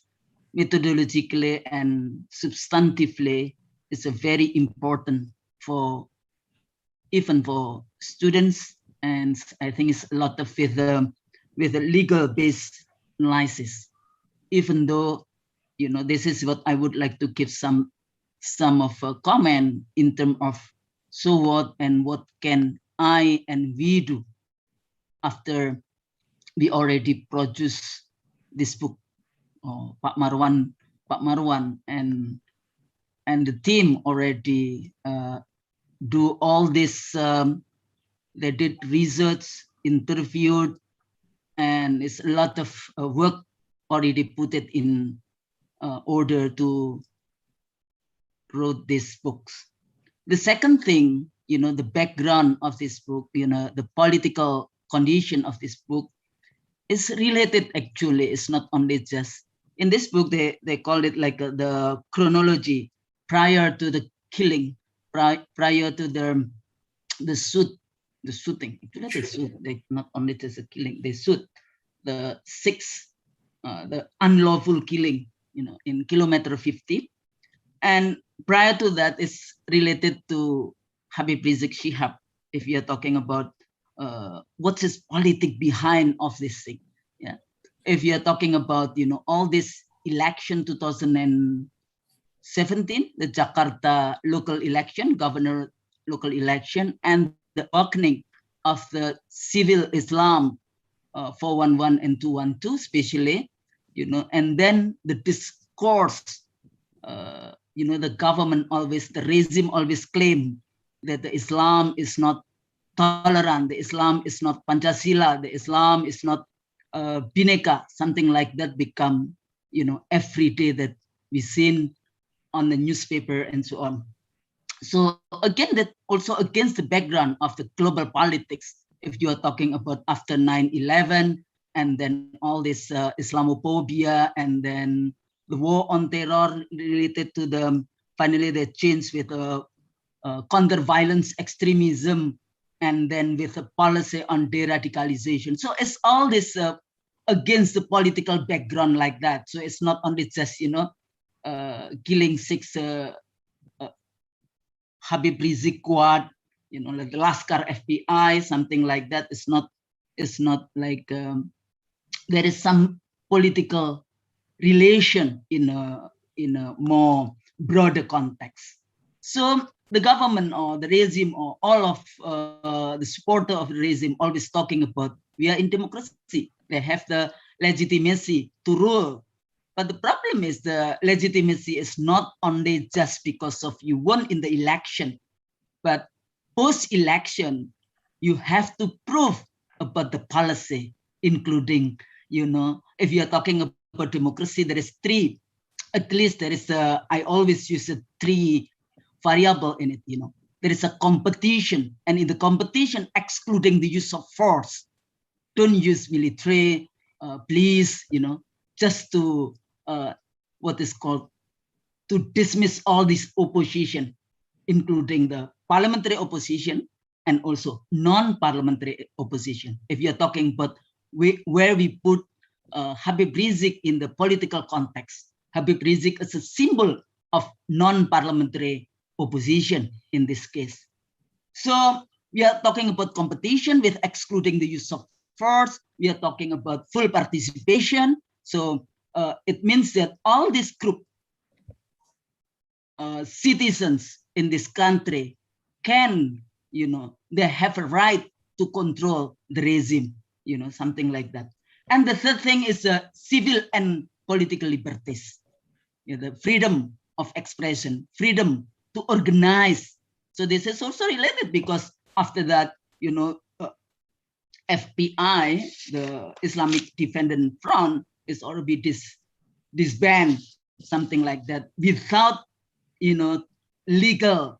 methodologically and substantively is a very important for even for students, and I think it's a lot of with a legal based analysis. Even though, you know, this is what I would like to give some of a comment in terms of so what and what can I and we do after we already produce this book. Pak Marwan and the team already do all this. They did research, interviewed, and it's a lot of work already put it in order to wrote these books. The second thing, you know, the background of this book, you know, the political condition of this book is related. Actually, it's not only just in this book. They call it like the chronology prior to the killing, prior to the shooting. Actually, they shoot. They not only just a killing. They shoot the the unlawful killing, you know, in kilometer 50, and prior to that is related to Habib Rizik Shihab. If you are talking about what's his politic behind of this thing, yeah. If you are talking about, you know, all this election 2017, the Jakarta local election, governor local election, and the opening of the civil Islam 411 and 212, especially, you know, and then the discourse the government always, the regime always claim that the Islam is not tolerant, the Islam is not Pancasila, the Islam is not Bhinneka, something like that become, every day that we seen on the newspaper and so on. So again, that also against the background of the global politics, if you are talking about after 9/11, and then all this Islamophobia, and then the war on terror related to finally the change with counter-violence extremism, and then with a policy on de-radicalization. So it's all this against the political background like that. So it's not only just, killing 6 Habib Rizik Squad, like the Laskar FBI, something like that. It's not like there is some political relation in a more broader context. So the government or the regime or all of the supporter of the regime always talking about we are in democracy. They have the legitimacy to rule. But the problem is the legitimacy is not only just because of you won in the election, but post-election, you have to prove about the policy, including, if you're talking about democracy, there is 3, at least there is I always use 3 variable in it, There is a competition, and in the competition, excluding the use of force, don't use military, police, just to what is called to dismiss all this opposition, including the parliamentary opposition and also non-parliamentary opposition. If you're talking about where we put Habib Rizik in the political context, Habib Rizik is a symbol of non-parliamentary opposition in this case. So we are talking about competition with excluding the use of force. We are talking about full participation. So it means that all these group citizens in this country can, they have a right to control the regime, something like that. And the third thing is civil and political liberties, the freedom of expression, freedom to organize. So this is also related because after that, FBI, the Islamic Defendant Front, is already disbanded, something like that, without, legal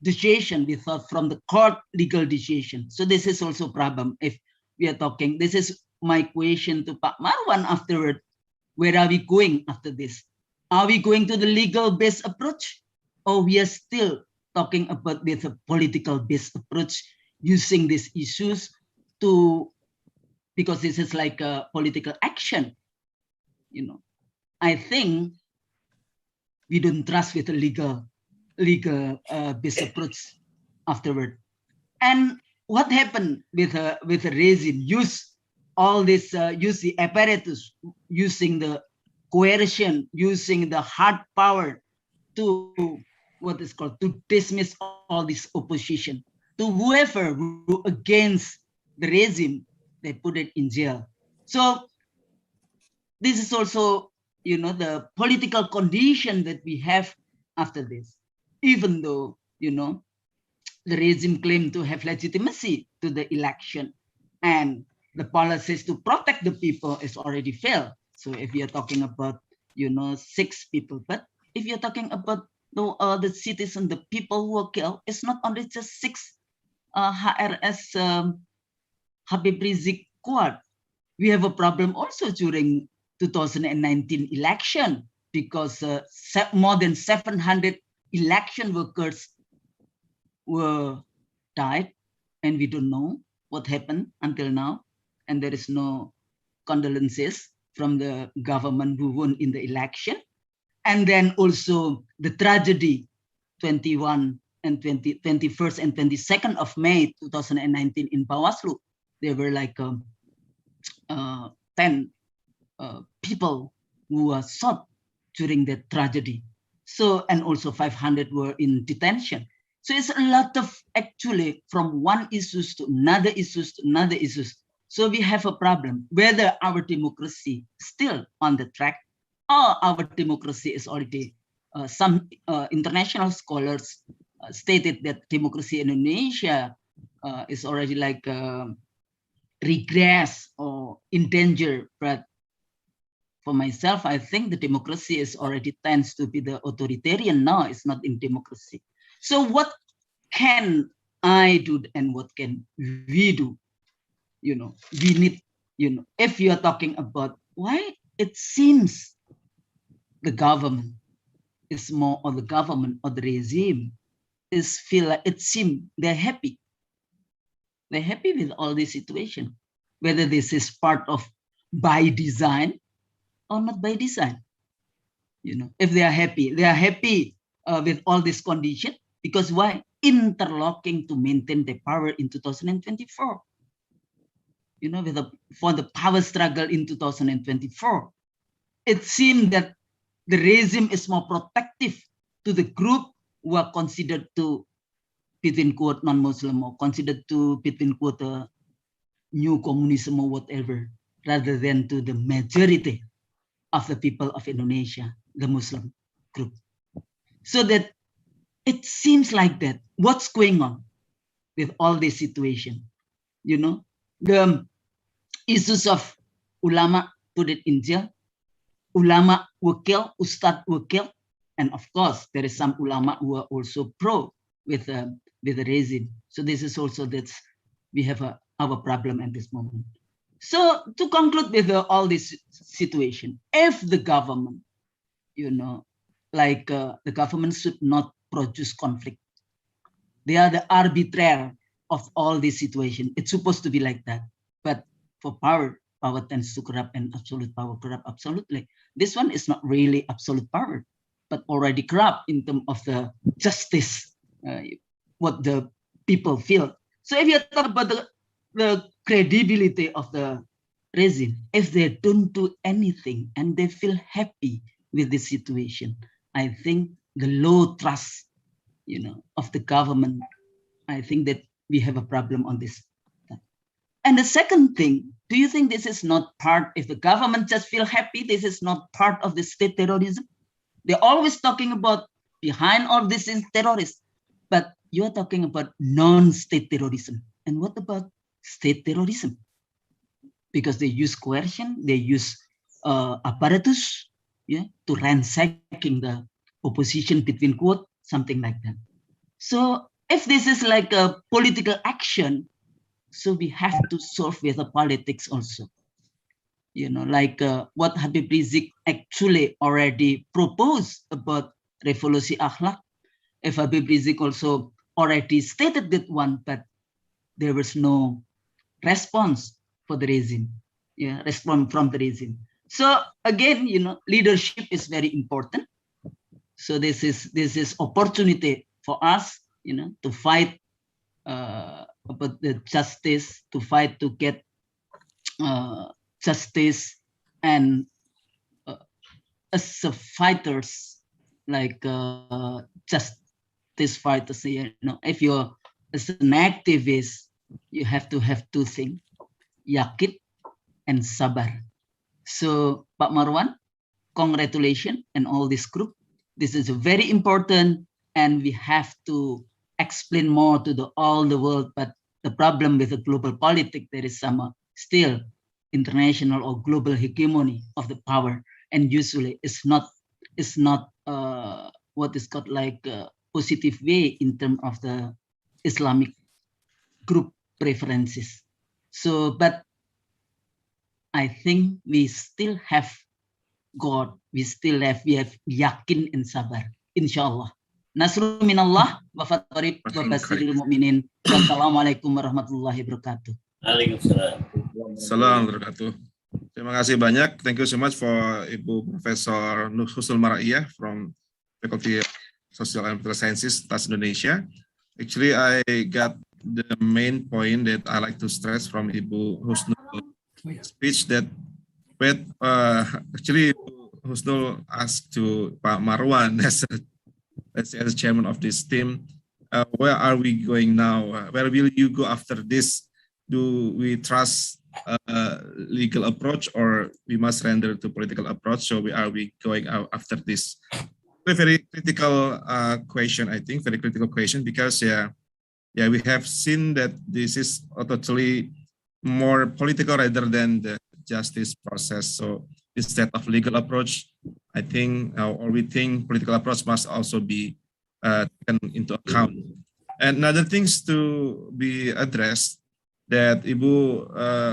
decision, without from the court legal decision. So this is also a problem if we are talking. This is my question to Pak Marwan afterward. Where are we going after this? Are we going to the legal-based approach, or we are still talking about with a political-based approach, using these issues because this is like a political action, I think we don't trust with a legal-based approach afterward. And what happened with a regime? Use all this, use the apparatus, using the coercion, using the hard power to what is called to dismiss all this opposition. To whoever who against the regime, they put it in jail. So this is also, the political condition that we have after this. Even though, the regime claimed to have legitimacy to the election, and the policies to protect the people is already failed. So if you're talking about, 6 people, but if you're talking about the citizens, the people who were killed, it's not only just 6 HRS Habib Rizik Squad. We have a problem also during 2019 election because more than 700 election workers were died, and we don't know what happened until now, and there is no condolences from the government who won in the election. And then also the tragedy 21 and 21st and 22nd of May 2019 in Bawaslu. There were like 10 people who were shot during that tragedy. So, and also 500 were in detention. So it's a lot of actually from one issues to another issues to another issues. So we have a problem whether our democracy is still on the track or our democracy is already some international scholars stated that democracy in Indonesia is already like regress or in danger. But for myself, I think the democracy is already tends to be the authoritarian now. It's not in democracy. So what can I do and what can we do? You know, we need, you know, if you are talking about why it seems the government is more, or the government or the regime is feel like it seems they're happy. They're happy with all this situation, whether this is part of by design or not by design. You know, if they are happy with all this condition, because why? Interlocking to maintain the power in 2024. You know, for the power struggle in 2024, it seemed that the regime is more protective to the group who are considered to, between quote, non-Muslim, or considered to, between quote, new communism or whatever, rather than to the majority of the people of Indonesia, the Muslim group. So that it seems like that. What's going on with all this situation? You know, the issues of ulama put it in jail, ulama were killed, ustad were killed, and of course there is some ulama who are also pro with the regime. So this is also that we have our problem at this moment. So to conclude with all this situation, if the government, you know, like the government should not produce conflict. They are the arbitrator of all this situation. It's supposed to be like that. But for power tends to corrupt, and absolute power corrupt absolutely. This one is not really absolute power, but already corrupt in terms of the justice, what the people feel. So if you talk about the credibility of the regime, if they don't do anything and they feel happy with the situation, I think the low trust, you know, of the government, I think that we have a problem on this. And the second thing, do you think this is not part, if the government just feel happy, this is not part of the state terrorism? They're always talking about behind all this is terrorists, but you're talking about non-state terrorism. And what about state terrorism? Because they use coercion, they use apparatus, yeah, to ransacking the opposition, between quote, something like that. So if this is like a political action, so we have to solve with the politics also. You know, like what Habib Rizik actually already proposed about revolusi akhlak. If Habib Rizik also already stated that one, but there was no response for the regime, yeah, response from the regime. So again, you know, leadership is very important. So this is opportunity for us, you know, to fight about the justice, to fight to get justice, and as a fighters, like justice fighters, you know, if you're as an activist, you have to have two things, yakin and sabar. So Pak Marwan, congratulations and all this group. This is very important, and we have to explain more to all the world. But the problem with the global politics, there is some still international or global hegemony of the power, and usually it's not what is called like a positive way in terms of the Islamic group preferences. So, but I think we still have God, we have yakin and sabar, inshallah. Nasrul minallah wa fatarib wa basiril mu'minin. Wassalamualaikum warahmatullahi wabarakatuh. Waalaikumsalam. Assalamualaikum warahmatullahi wabarakatuh. Terima kasih banyak. Thank you so much for Ibu Profesor Husnul Maraiyah from Faculty of Social and Political Sciences, TAS Indonesia. Actually, I got the main point that I like to stress from Ibu Husnul speech that actually Husnul asked to Pak Marwan as chairman of this team, where are we going now? Where will you go after this? Do we trust legal approach, or we must render to political approach? So are we going out after this? A very critical question, I think, very critical question, because we have seen that this is totally more political rather than the justice process. So instead of legal approach, I think, or we think political approach must also be taken into account. And other things to be addressed that Ibu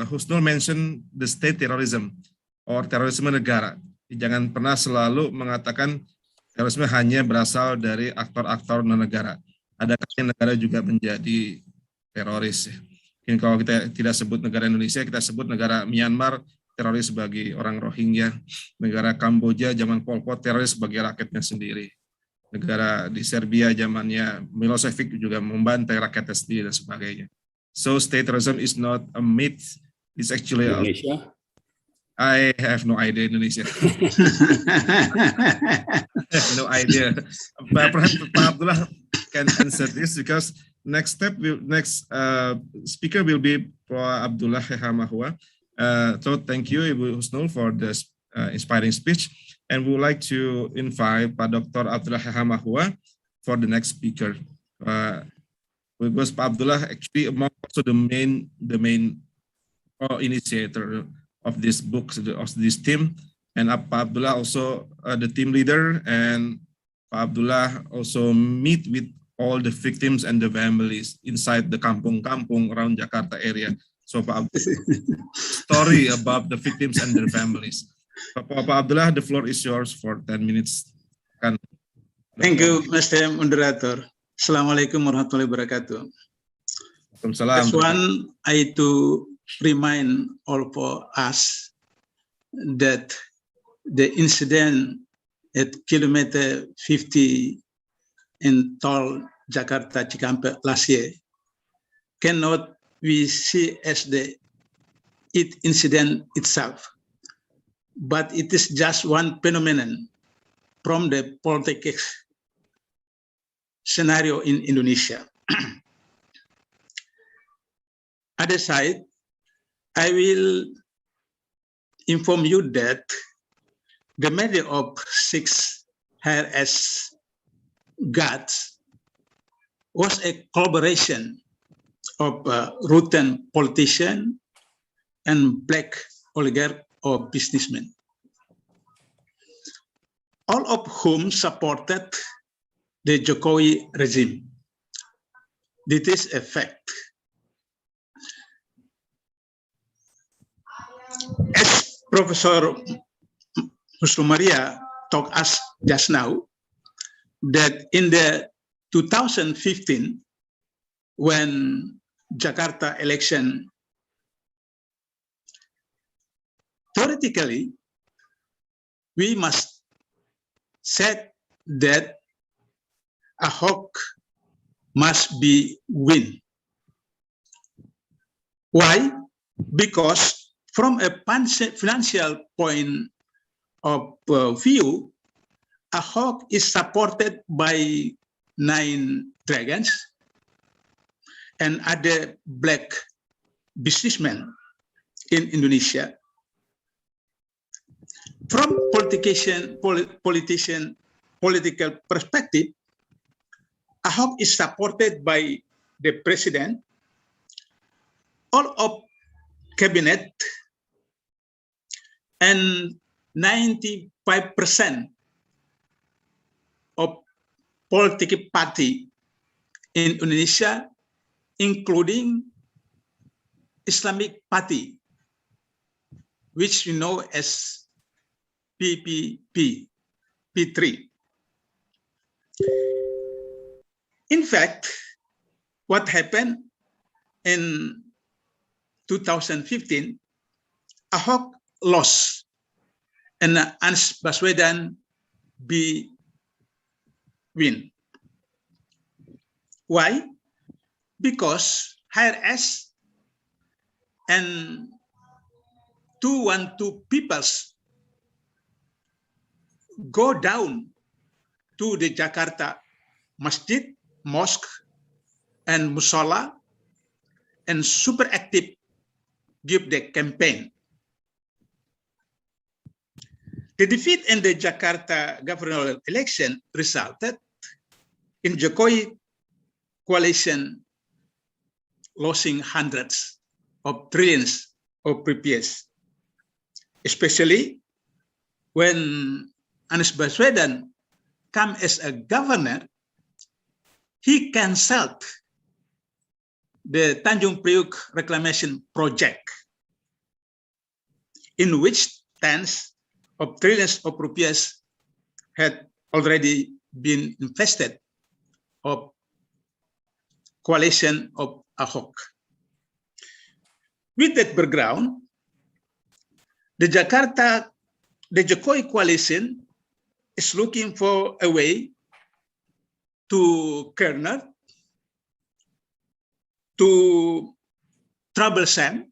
Husnul mentioned the state terrorism or terorisme negara. Jangan pernah selalu mengatakan terorisme hanya berasal dari aktor-aktor non-negara. Ada kalanya negara juga menjadi teroris. Mungkin kalau kita tidak sebut negara Indonesia, kita sebut negara Myanmar teroris bagi orang Rohingya, negara Kamboja zaman Pol Pot teroris bagi rakyatnya sendiri, negara di Serbia zamannya Milosevic juga membantai rakyatnya sendiri dan sebagainya. So state terrorism is not a myth, it's actually Indonesia. I have no idea Indonesia. No idea. But perhaps Pak Abdullah can answer this, because next speaker will be Pak Abdullah Hehamahua. So thank you, Ibu Husnul, for this inspiring speech. And we would like to invite Pak Dr. Abdullah Hehamahua for the next speaker. Because Pak Abdullah actually among also the main initiator of this book, of this team, and Pak Abdullah also the team leader, and Pak Abdullah also meet with all the victims and the families inside the kampung-kampung around Jakarta area. So Pak Abdullah, story about the victims and their families. Pak Abdullah, the floor is yours for 10 minutes. Thank you, Mr. Moderator. Assalamualaikum warahmatullahi wabarakatuh. First one, I to remind all of us that the incident at kilometer 50 in Tol Jakarta Cikampek last year cannot we see as the incident itself, but it is just one phenomenon from the politics scenario in Indonesia. Other side, I will inform you that the matter of 6 HRS guards was a collaboration of rotten politician and black oligarch or businessmen, all of whom supported the Jokowi regime. This is a fact. As Professor Husnul Maria talked us just now, that in the 2015, when Jakarta election, theoretically, we must say that Ahok must be win. Why? Because from a financial point of view, Ahok is supported by 9 dragons and other black businessmen in Indonesia. From political perspective, Ahok is supported by the president, all of cabinet, and 95% of political party in Indonesia, including Islamic Party, which we know as PPP, P3. In fact, what happened in 2015, Ahok lost and Anies Baswedan win. Why? Because HRS and 212 peoples go down to the Jakarta masjid, mosque, and musalla, and super active give the campaign. The defeat in the Jakarta governor election resulted in Jokowi coalition losing hundreds of trillions of rupees, especially when Anies Baswedan came as a governor. He canceled the Tanjung Priok reclamation project, in which tens of trillions of rupees had already been invested of coalition of Ahok. With that background, the Jokowi coalition is looking for a way to corner, to troublesome,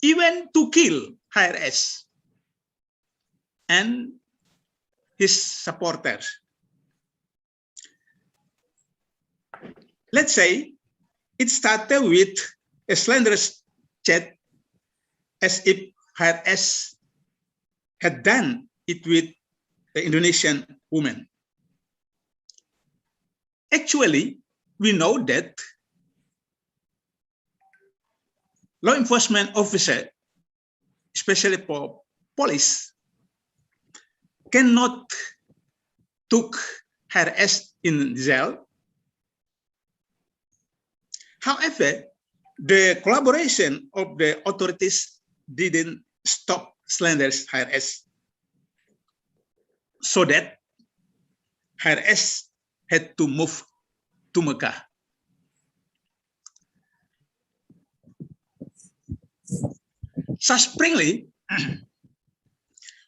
even to kill HRS and his supporters. Let's say it started with a slanderous chat, as if HRS had done it with the Indonesian woman. Actually, we know that law enforcement officer, especially for police, cannot took HRS in jail. However, the collaboration of the authorities didn't stop slanderous HRS, so that HRS had to move to Mecca. Subsequently,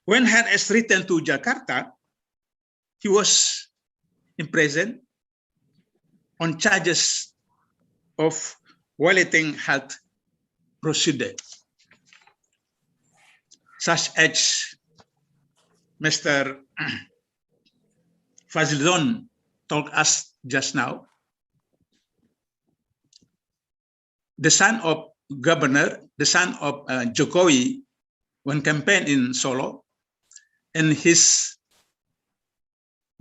when HRS returned to Jakarta, he was imprisoned on charges of violating health procedure, such as Mr. Fazlidon told us just now. The son of governor, the son of Jokowi, when campaign in Solo, and his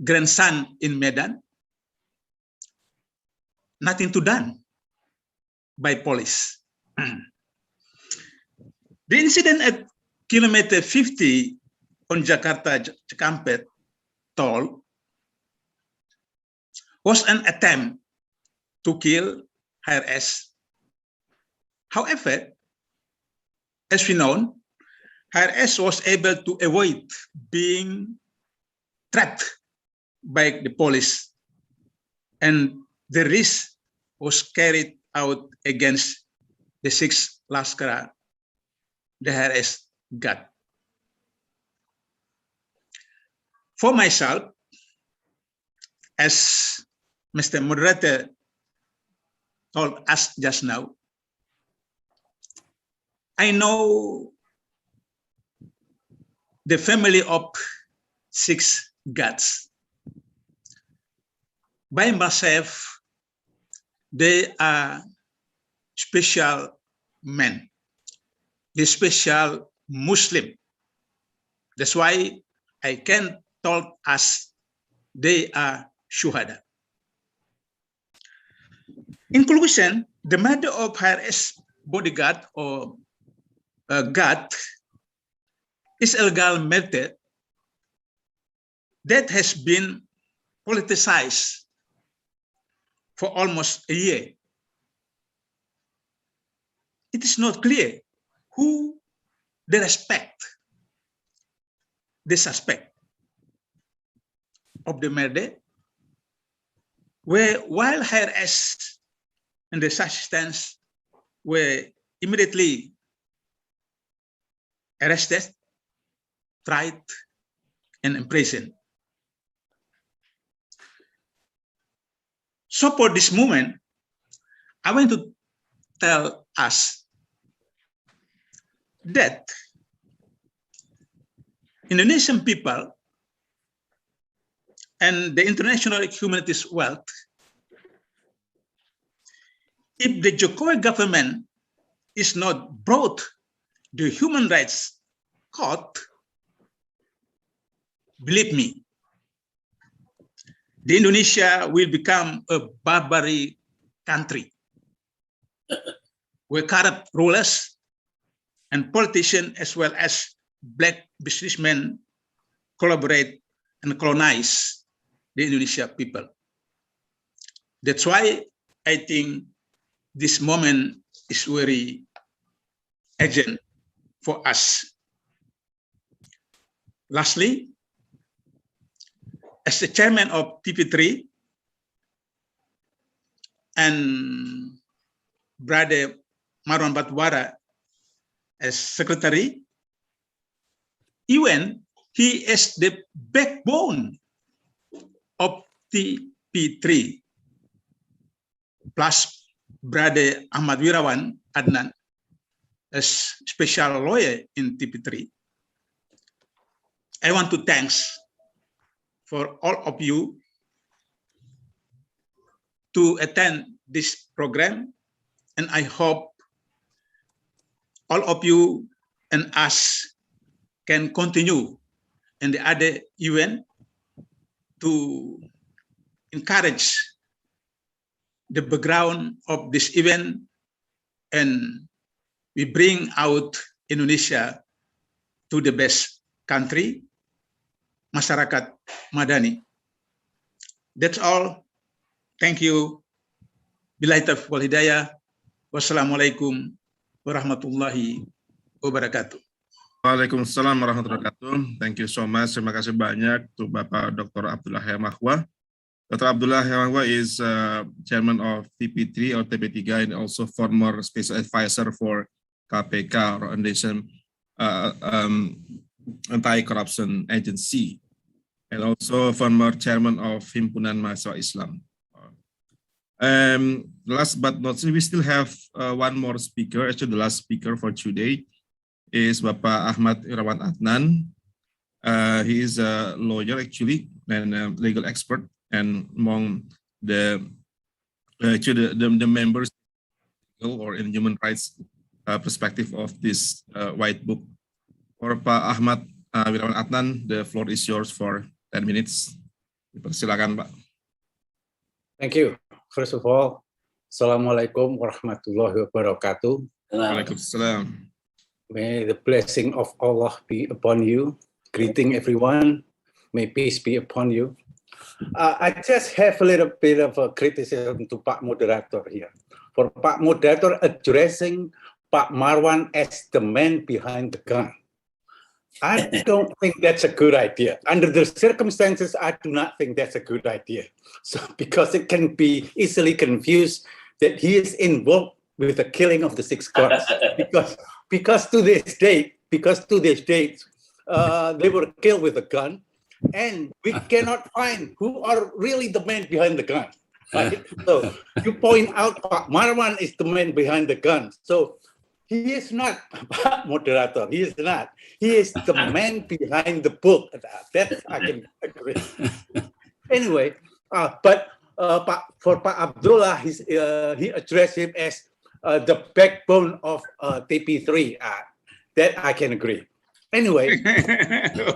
grandson in Medan, nothing to done by police. The incident at kilometer 50 on Jakarta-Cikampek toll was an attempt to kill HRS. However, as we know, HRS was able to avoid being trapped by the police, and the risk was carried out against the 6th Laskar the HRS got. For myself, as Mr. Moderator told us just now, I know the family of 6 gods. By myself, they are special men, the special Muslim. That's why I can tell us they are shuhada. In conclusion, the murder of HRS bodyguard or guard is a legal murder that has been politicized for almost a year. It is not clear who they respect, the suspect of the murder, while HRS and the assistants were immediately arrested, tried, and imprisoned. So for this moment, I want to tell us that Indonesian people and the international humanities world, if the Jokowi government is not brought to human rights court, believe me, the Indonesia will become a barbaric country where corrupt rulers and politicians as well as black businessmen collaborate and colonize the Indonesia people. That's why I think this moment is very urgent for us. Lastly, as the chairman of TP3 and Brother Marwan Batwara as secretary, even he is the backbone of TP3, plus Brother Ahmad Wirawan Adnan as special lawyer in TP3. I want to thanks for all of you to attend this program, and I hope all of you and us can continue in the other event to encourage the background of this event, and we bring out Indonesia to the best country, masyarakat madani. That's all. Thank you. Billahi taufiq wal hidayah. Wassalamualaikum warahmatullahi wabarakatuh. Waalaikumsalam warahmatullahi wabarakatuh. Thank you so much. Terima kasih banyak untuk Bapak Dr. Abdullah Mahwa. Dr. Abdullah Mahwa is chairman of TP3 or TP3 and also former special advisor for KPK or Indonesian Anti-Corruption Agency, and also former chairman of Himpunan Mahasiswa Islam. Last but not least, we still have one more speaker. Actually, the last speaker for today is Bapak Ahmad Wirawan Adnan. He is a lawyer actually and a legal expert, and among the members or in human rights perspective of this white book. For Pak Ahmad Wirawan Adnan, the floor is yours for 10 minutes. Silakan, Pak. Thank you. First of all, Assalamualaikum warahmatullahi wabarakatuh. Waalaikumsalam. May the blessing of Allah be upon you. Greeting everyone. May peace be upon you. I just have a little bit of a criticism to Pak Moderator here. For Pak Moderator addressing Pak Marwan as the man behind the gun. I don't think that's a good idea. Under the circumstances, I do not think that's a good idea. So, because it can be easily confused that he is involved with the killing of the 6 guards. because to this date, they were killed with a gun, and we cannot find who are really the men behind the gun. Right? So you point out Marwan is the man behind the gun. So he is not, Moderator. He is not. He is the man behind the book. That I can agree. Anyway, but for Pak Abdullah, he addressed him as the backbone of TP3. That I can agree. Anyway.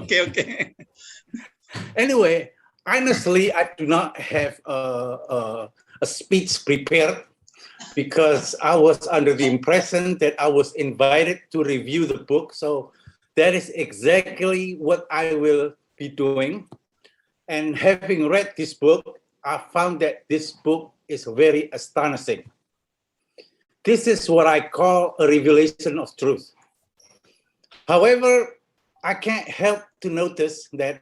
Okay. Anyway, honestly, I do not have a speech prepared, because I was under the impression that I was invited to review the book. So that is exactly what I will be doing. And having read this book, I found that this book is very astonishing. This is what I call a revelation of truth. However, I can't help to notice that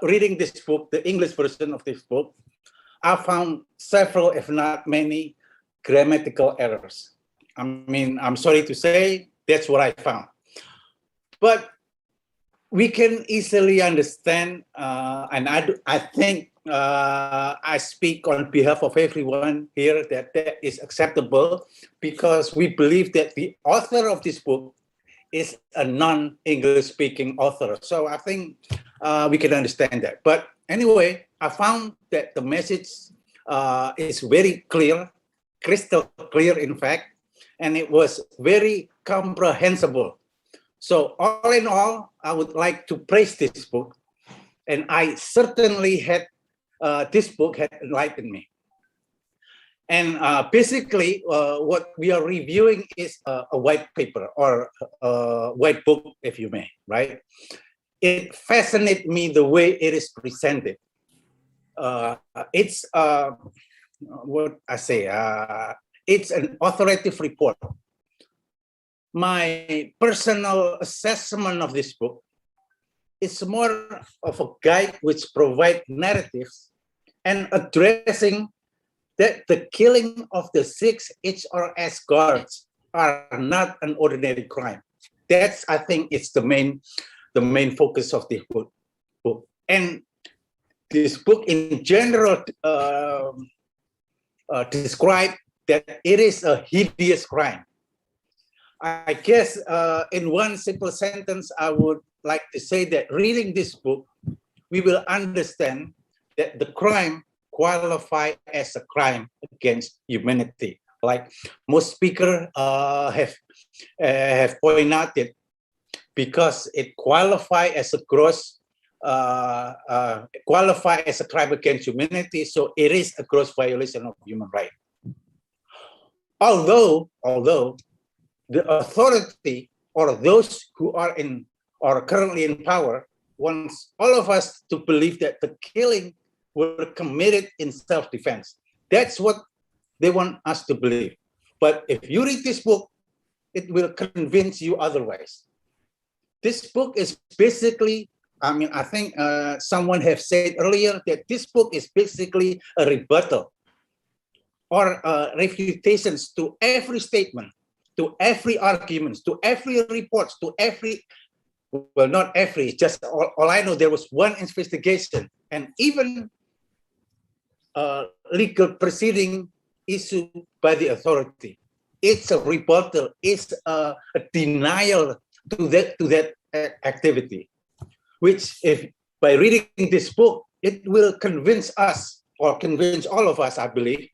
reading this book, the English version of this book, I found several, if not many, grammatical errors. I mean, I'm sorry to say, that's what I found. But we can easily understand, and I think I speak on behalf of everyone here, that is acceptable, because we believe that the author of this book is a non-English speaking author. So I think we can understand that. But anyway, I found that the message is very clear, crystal clear, in fact, and it was very comprehensible. So all in all, I would like to praise this book And I certainly had, this book had enlightened me. And basically, what we are reviewing is a white paper or a white book, if you may, right? It fascinated me the way it is presented. It's what I say, it's an authoritative report. My personal assessment of this book is more of a guide which provides narratives and addressing that the killing of the 6 HRS guards are not an ordinary crime. That's, I think, it's the main focus of the book. And this book in general describe that it is a hideous crime. I guess in one simple sentence, I would like to say that reading this book, we will understand that the crime qualify as a crime against humanity. Like most speakers have pointed out it, because it qualify as a gross, qualify as a crime against humanity, so it is a gross violation of human rights. Although the authority or those who are in or currently in power wants all of us to believe that the killing were committed in self-defense. That's what they want us to believe. But if you read this book, it will convince you otherwise. This book is basically, I mean, I think someone have said earlier that this book is basically a rebuttal or refutations to every statement, to every argument, to every report, to every, well, not every, just all I know, there was one investigation and even legal proceeding issued by the authority. It's a rebuttal, it's a denial to that activity, which if by reading this book, it will convince us or convince all of us, I believe,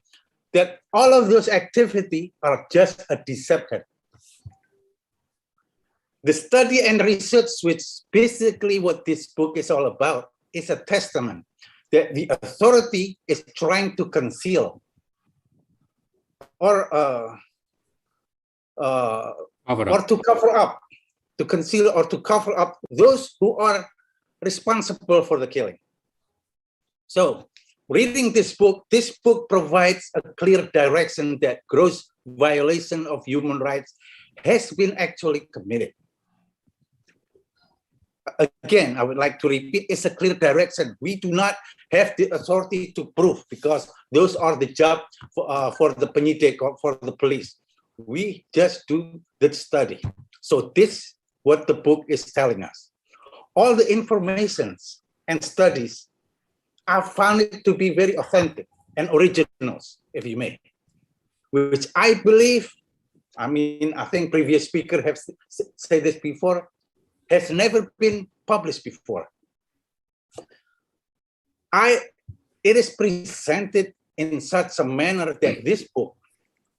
that all of those activities are just a deception. The study and research, which basically what this book is all about, is a testament that the authority is trying to conceal or to cover up, to conceal or to cover up those who are responsible for the killing. So reading this book provides a clear direction that gross violation of human rights has been actually committed. Again, I would like to repeat, it's a clear direction. We do not have the authority to prove because those are the job for the penyidik or for the police. We just do the study. So this what the book is telling us. All the informations and studies, I found it to be very authentic and originals, if you may, which I believe, I mean, I think previous speakers have said this before, has never been published before. It is presented in such a manner that this book,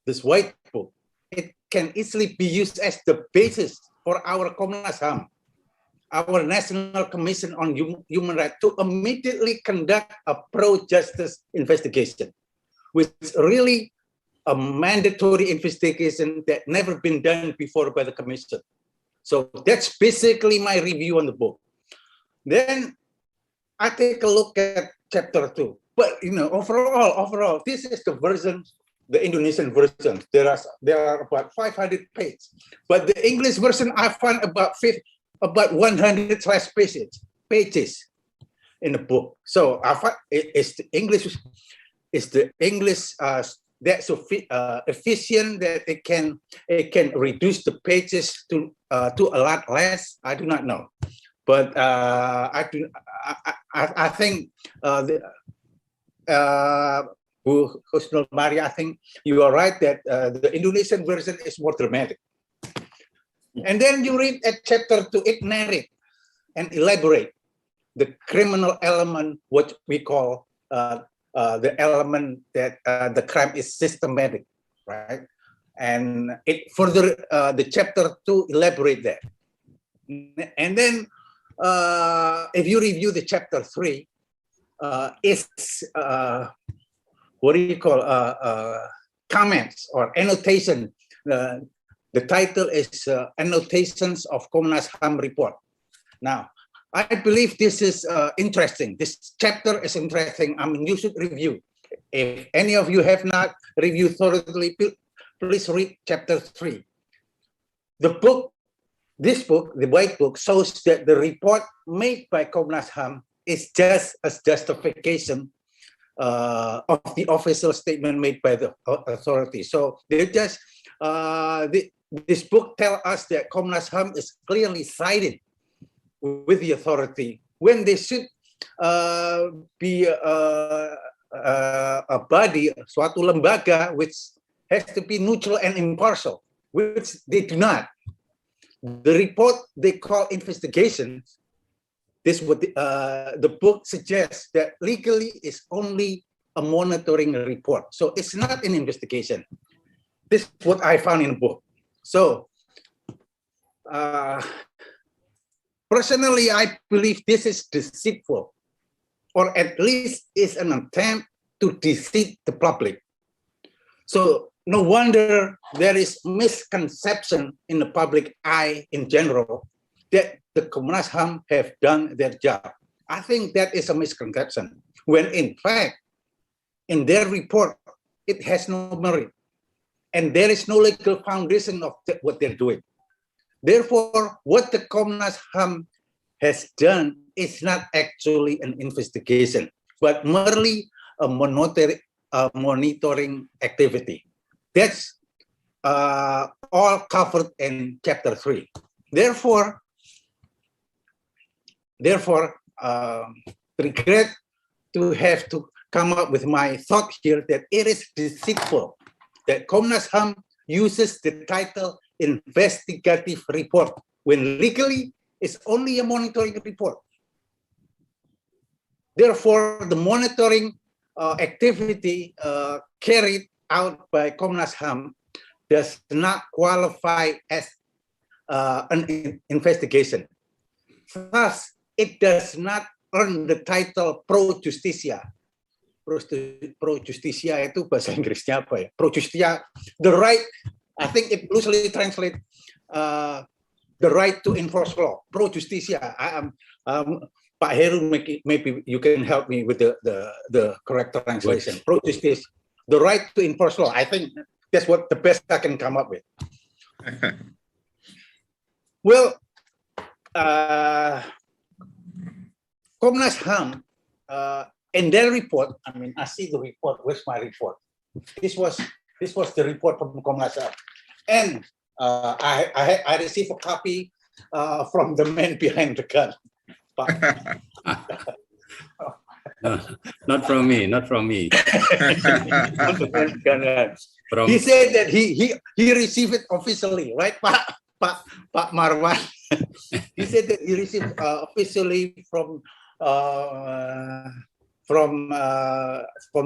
this white book, it can easily be used as the basis for our Komnas HAM, our National Commission on Human Rights, to immediately conduct a pro-justice investigation, which is really a mandatory investigation that never been done before by the Commission. So that's basically my review on the book. Then I take a look at chapter 2. But you know, overall, this is the version, the Indonesian version. There are about 500 pages, but the English version I find about 100 pages in the book. So I find it's the English that's so efficient that it can reduce the pages to a lot less. I do not know, but I think Husnul Maria, I think you are right that the Indonesian version is more dramatic. And then you read at chapter 2, it narrates and elaborate the criminal element, what we call the element that the crime is systematic, right? And it further, the chapter 2 elaborate that. And then if you review the chapter 3, it's what do you call comments or annotation. The title is Annotations of Komnas HAM Report. Now, I believe this is interesting. This chapter is interesting. I mean, you should review. If any of you have not reviewed thoroughly, please read chapter 3. This book, the White Book, shows that the report made by Komnas HAM is just a justification of the official statement made by the authority. So they just this book tells us that Komnas HAM is clearly sided with the authority when they should be a body, suatu lembaga which has to be neutral and impartial, which they do not. The report they call investigation. This what the book suggests that legally is only a monitoring report. So it's not an investigation. This is what I found in the book. So personally, I believe this is deceitful, or at least is an attempt to deceive the public. So no wonder there is misconception in the public eye in general that the Komnas HAM have done their job. I think that is a misconception, when in fact, in their report, it has no merit. And there is no legal foundation of what they're doing. Therefore, what the Komnas HAM has done is not actually an investigation, but merely a monitoring activity. That's all covered in chapter 3. Therefore, regret to have to come up with my thought here that it is deceitful that Komnas HAM uses the title investigative report when legally it's only a monitoring report. Therefore, the monitoring activity carried out by Komnas HAM does not qualify as an investigation. Thus, it does not earn the title pro justisia. Pro justisia itu bahasa Inggrisnya apa ya? Pro justia, the right. I think it loosely translates the right to enforce law. Pro justisia. Pak Heru, maybe you can help me with the correct translation. Pro justisia, the right to enforce law. I think that's what the best I can come up with. Well, Komnas HAM, in their report, I mean, I see the report. Where's my report? This was the report from Komnas HAM, and I received a copy from the man behind the gun. Not from me. He said that he received it officially, right, Pak Marwan? He said that he received officially from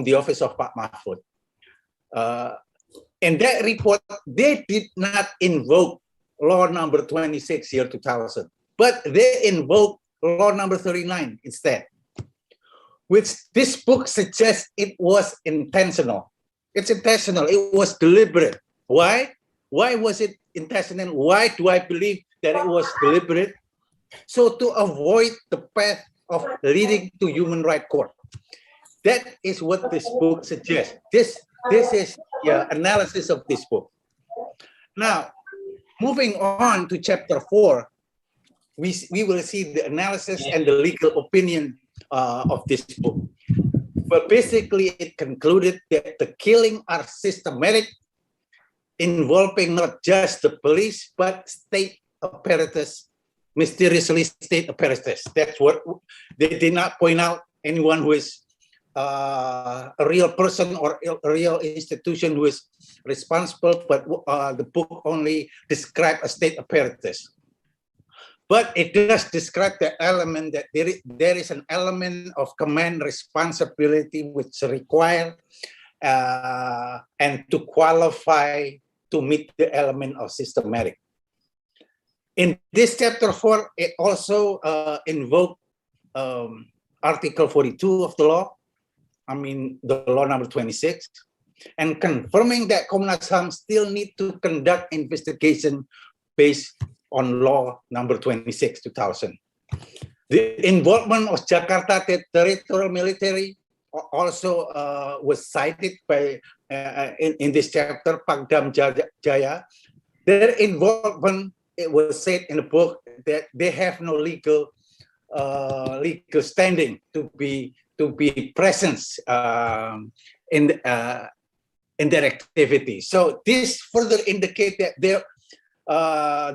the office of Pak Mahfud. In that report, they did not invoke law number 26 year 2000, but they invoked law number 39 instead, which this book suggests it was intentional. It's intentional. It was deliberate. Why? Why was it intentional? Why do I believe that it was deliberate? So to avoid the path of leading to human rights court. That is what this book suggests. This is the analysis of this book. Now, moving on to chapter 4, we will see the analysis and the legal opinion of this book. But basically, it concluded that the killings are systematic, involving not just the police, but state apparatus, mysteriously state apparatus. That's what they did not point out anyone who is a real person or a real institution who is responsible, but the book only described a state apparatus. But it does describe the element that there is an element of command responsibility which require and to qualify to meet the element of systematic. In this chapter 4, it also invoked Article 42 of the law, I mean, the law number 26, and confirming that Komnas HAM still need to conduct investigation based on law number 26, 2000. The involvement of Jakarta Territorial Military also was cited by in this chapter, Pagdam Jaya. Their involvement, it was said in the book that they have no legal standing to be present in their activity. So this further indicate that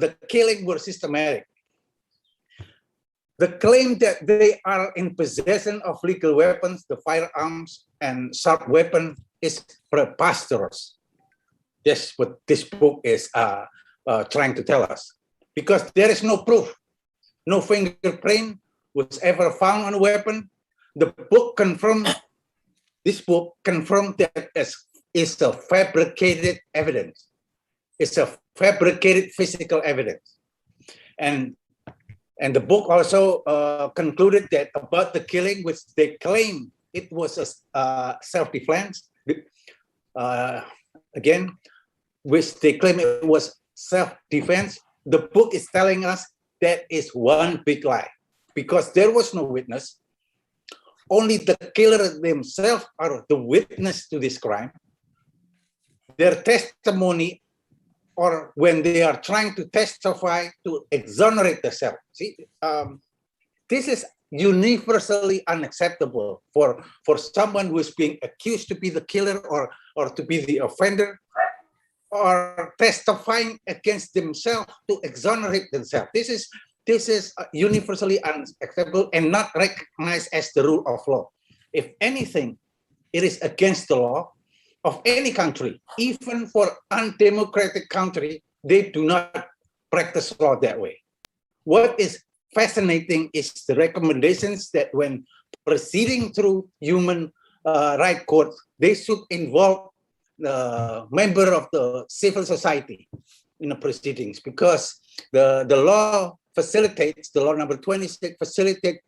the killing were systematic. The claim that they are in possession of legal weapons, the firearms and sharp weapon, is preposterous. That's what this book is trying to tell us, because there is no proof, no fingerprint was ever found on a weapon. The book confirmed. This book confirmed that it's a fabricated evidence. It's a fabricated physical evidence, and the book also concluded that about the killing, which they claim it was a self-defense. Again, which they claim it was self-defense. The book is telling us that is one big lie, because there was no witness. Only the killer themselves are the witness to this crime. Their testimony, or when they are trying to testify to exonerate themselves. See, this is universally unacceptable for someone who is being accused to be the killer or to be the offender, or testifying against themselves to exonerate themselves. This is universally unacceptable and not recognized as the rule of law. If anything, it is against the law of any country. Even for undemocratic country, they do not practice law that way. What is fascinating is the recommendations that when proceeding through human right court, they should involve the member of the civil society in the proceedings, because the law facilitates, the law number 26 facilitate,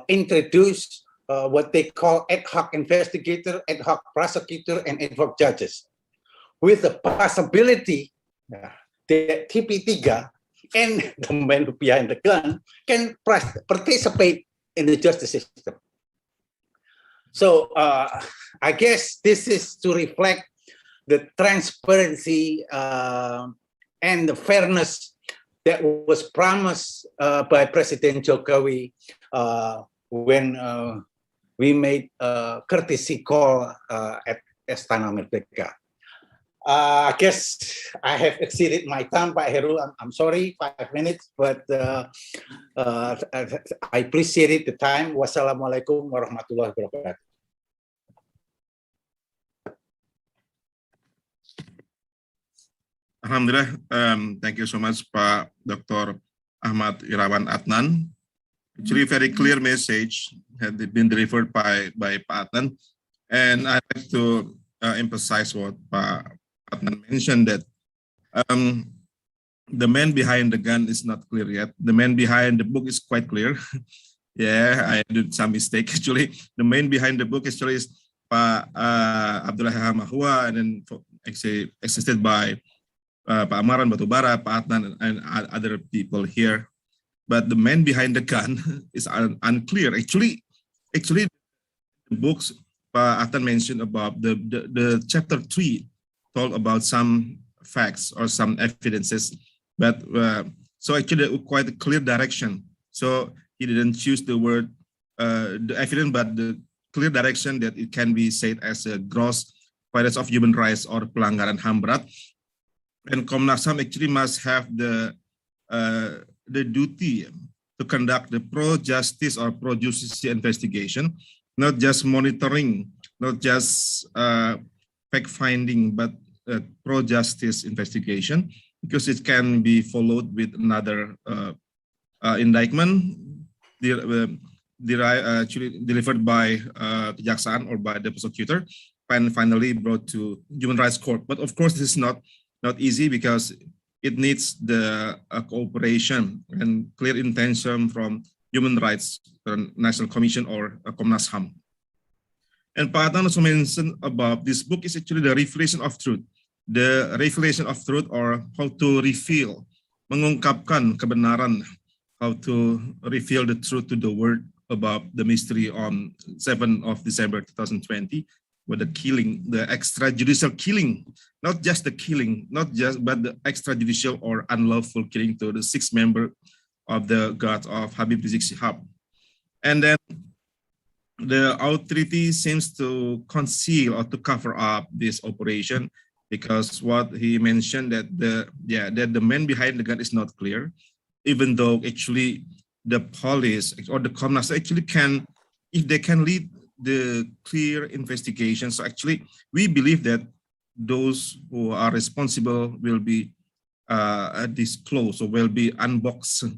introduce what they call ad hoc investigator, ad hoc prosecutor, and ad hoc judges, with the possibility that TP3 and the man behind the gun can participate in the justice system. So I guess this is to reflect the transparency and the fairness that was promised by President Jokowi when we made a courtesy call at Istana Merdeka. I guess I have exceeded my time, Pak Heru. I'm sorry, 5 minutes, but I appreciate the time. Wassalamualaikum warahmatullahi wabarakatuh. Alhamdulillah, thank you so much, Pak Dr. Ahmad Irawan Adnan. Actually, very clear message had been delivered by Pak Adnan, and I'd like to emphasize what Pak Adnan mentioned, that the man behind the gun is not clear yet. The man behind the book is quite clear. Yeah, I did some mistake actually. The man behind the book actually is Pak Abdullah Hamahua, and then existed by Pak Amaran Batubara, Pak Adnan, and other people here. But the man behind the gun is unclear. Actually, the books Pak Adnan mentioned about the chapter 3 told about some facts or some evidences, but so actually quite a clear direction. So he didn't choose the word the evidence, but the clear direction that it can be said as a gross violation of human rights or pelanggaran HAM berat. And Komnas HAM actually must have the duty to conduct the pro-justice or pro-justiciar investigation, not just monitoring, not just fact-finding, but pro-justice investigation, because it can be followed with another indictment actually delivered by Kejaksaan or by the prosecutor, and finally brought to Human Rights Court. But of course, this is not easy, because it needs the cooperation and clear intention from Human Rights National Commission or Komnas HAM. And Pak Adnan also mentioned about this book is actually the revelation of truth. The revelation of truth, or how to reveal, mengungkapkan kebenaran, how to reveal the truth to the world about the mystery on 7th of December 2020, with the killing, the extrajudicial killing, not just the killing, but the extrajudicial or unlawful killing to the 6 members of the guard of Habib Rizik Shihab. And then the authority seems to conceal or to cover up this operation, because what he mentioned that the man behind the gun is not clear, even though actually the police or the Komnas actually can, if they can lead the clear investigation. So actually, we believe that those who are responsible will be disclosed or will be unboxed.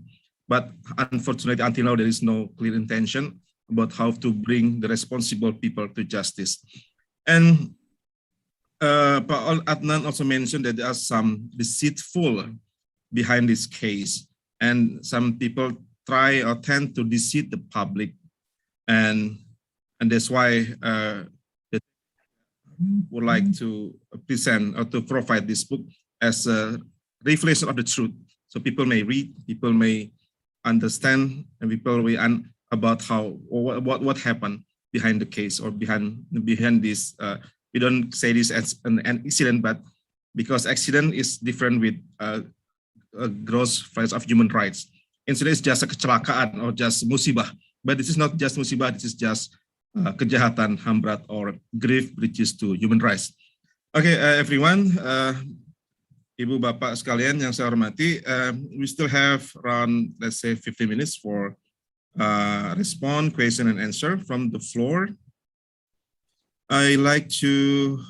But unfortunately, until now, there is no clear intention about how to bring the responsible people to justice. And Pak Adnan also mentioned that there are some deceitful behind this case, and some people try or tend to deceive the public, and that's why they would like to present or to provide this book as a revelation of the truth, so people may read, people may understand, and people will about how or what happened behind the case or behind this. We don't say this as an accident, but because accident is different with a gross violation of human rights. Incident is just a kecelakaan or just musibah, but this is not just musibah. This is just kejahatan, HAM berat, or grave breaches to human rights. Okay, everyone, Ibu Bapak sekalian yang saya hormati, we still have around, let's say, 15 minutes for respond, question, and answer from the floor. I like to,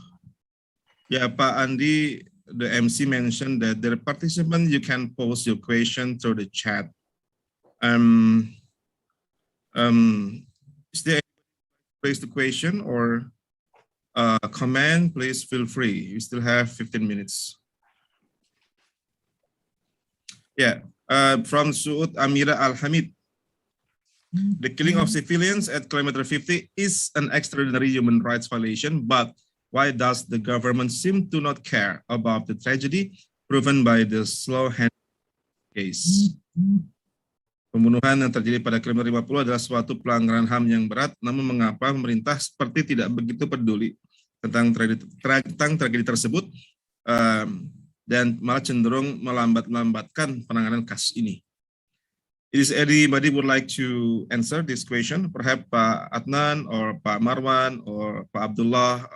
Pak Andi, the MC mentioned that the participant, you can post your question through the chat. Is there raise the question or comment? Please feel free. You still have 15 minutes. Yeah, from Suud Amira Al-Hamid. The killing of civilians at kilometer 50 is an extraordinary human rights violation, but why does the government seem to not care about the tragedy proven by the slow hand case? Pembunuhan yang terjadi pada kilometer 50 adalah suatu pelanggaran HAM yang berat, namun mengapa pemerintah seperti tidak begitu peduli tentang tragedi tersebut dan malah cenderung melambatkan penanganan kasus ini? Is anybody would like to answer this question? Perhaps Pak Adnan or Pak Marwan or Pak Abdullah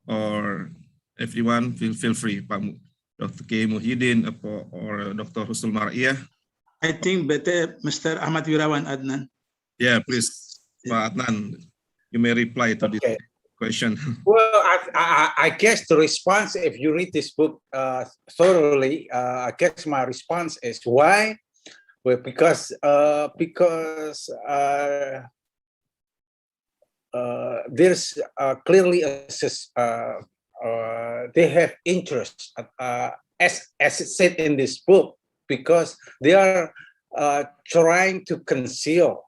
or everyone, feel free. Pak Dr. K. Muhyiddin or Dr. Husnul Mar'iyah. I think better Mr. Ahmad Wirawan, Adnan. Yeah, please, Pak Adnan, you may reply to this question. Well, I guess the response, if you read this book thoroughly, I guess my response is why? Well, because there's clearly they have interest, as it said in this book, because they are trying to conceal,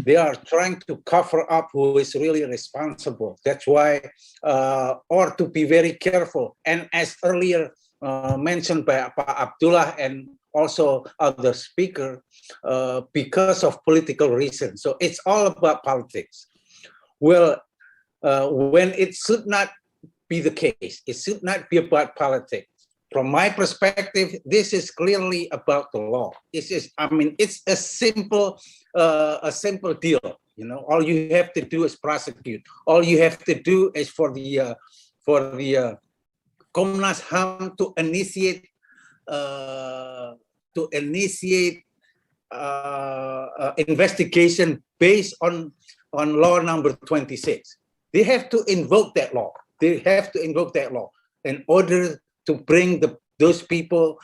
they are trying to cover up who is really responsible. That's why, or to be very careful. And as earlier mentioned by Pak Abdullah and also other speaker, because of political reasons. So it's all about politics. Well, when it should not be the case, it should not be about politics. From my perspective, this is clearly about the law. This is, I mean, it's a simple deal. You know, all you have to do is prosecute. All you have to do is for the Komnas HAM to initiate investigation based on law number 26. They have to invoke that law. They have to invoke that law in order to bring those people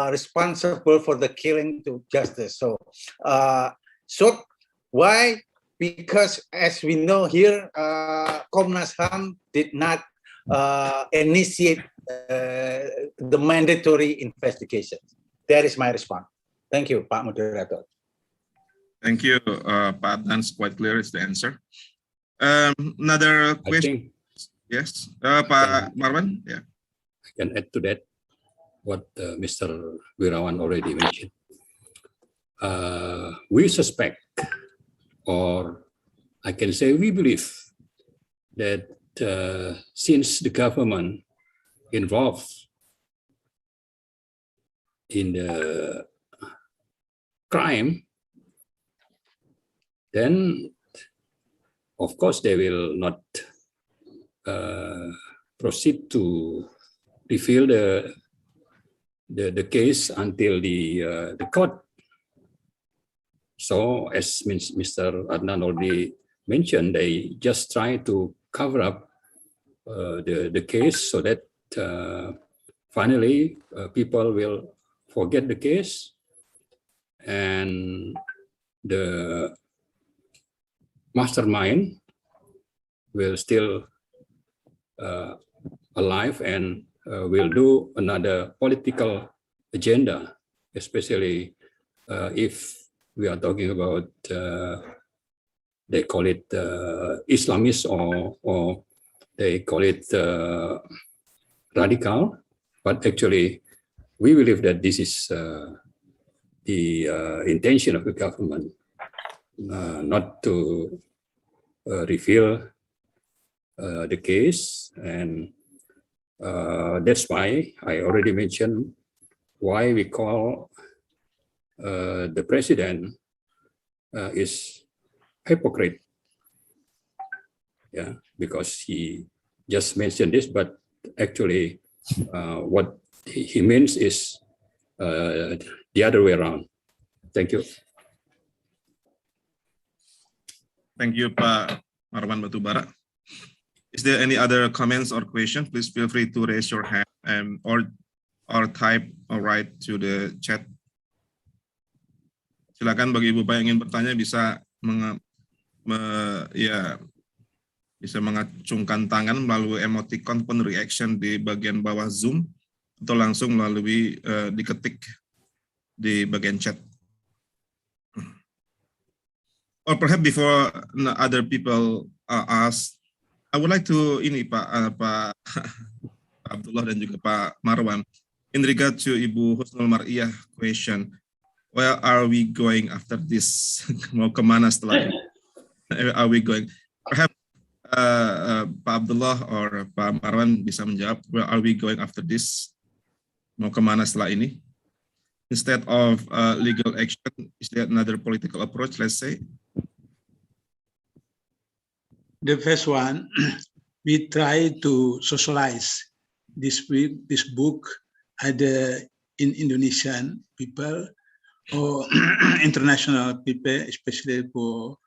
responsible for the killing to justice. So why? Because as we know here, Komnas HAM did not initiate the mandatory investigation. That is my response. Thank you, Pak Moderator. Thank you, Pak Adnan. Quite clear is the answer. Another I question. think Yes, Pak Marwan. Yeah. I can add to that what Mr. Wirawan already mentioned. We suspect, or I can say we believe, that since the government involved in the crime, then of course they will not proceed to reveal the case until the court. So as Mr. Adnan already mentioned, they just try to cover up the case so that finally people will forget the case and the mastermind will still alive and will do another political agenda, especially if we are talking about they call it Islamist or they call it radical, but actually we believe that this is the intention of the government, not to reveal the case, and that's why I already mentioned why we call the president is hypocrite. Yeah, because he just mentioned this, but actually what he means is the other way around. Thank you. Thank you, Pak Marwan Batubara. Is there any other comments or questions? Please feel free to raise your hand or type or write to the chat. Silakan bagi Ibu Bapak yang ingin bertanya bisa bisa mengacungkan tangan melalui emoticon pun reaction di bagian bawah Zoom atau langsung melalui diketik di bagian chat. Or perhaps before other people ask, I would like to Pak Abdullah dan juga Pak Marwan, in regard to Ibu Husnul Mar'iyah question, where are we going after this? Mau kemana setelah ini? Where are we going? Perhaps Pak Abdullah or Pak Marwan bisa menjawab, where are we going after this? Mau kemana setelah ini? Instead of legal action, is there another political approach, let's say? The first one, we try to socialize this book either in Indonesian people or international people, especially for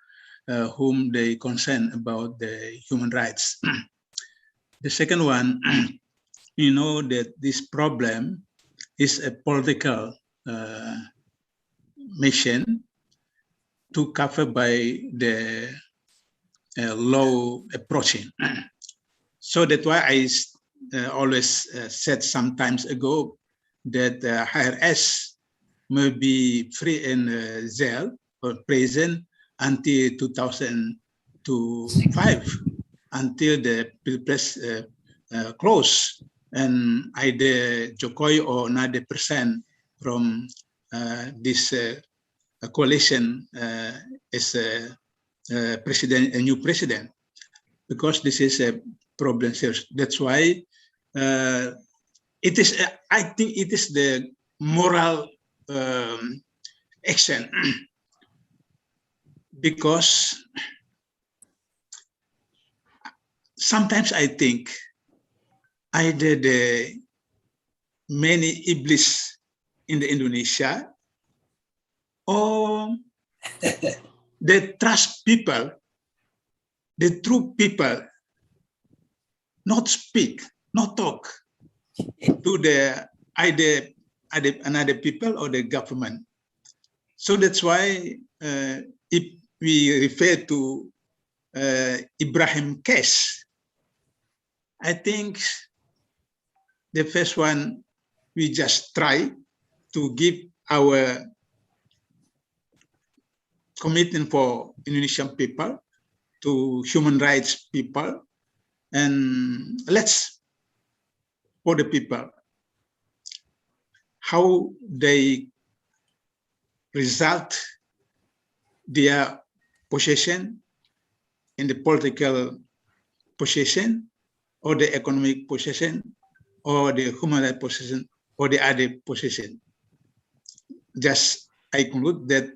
whom they concern about the human rights. The second one, you know that this problem is a political mission to cover by the law approaching. So that's why I always said some times ago that HRS may be free in jail or prison until 2005, until the press close, and either Jokowi or another person from this coalition is president, a new president, because this is a problem serious. That's why it is. I think it is the moral action, because sometimes I think either the many iblis in the Indonesia or they trust people, the true people, not speak, not talk to the either another people or the government. So that's why if we refer to Ibrahim case, I think The first one, we just try to give our commitment for Indonesian people, to human rights people, and let's for the people how they result their possession in the political possession or the economic possession or the human rights possession or the other possession. Just I conclude that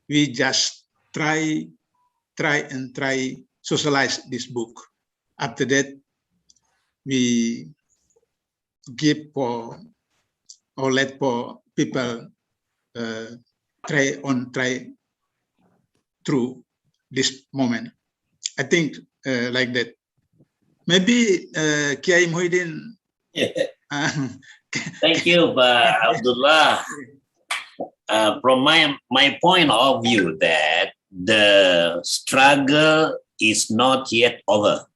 we just try socialize this book. After that, we give for or let for people try through this moment. I think like that. Maybe Kiai Muhyiddin. Thank you, Abdullah. From my point of view, that the struggle is not yet over.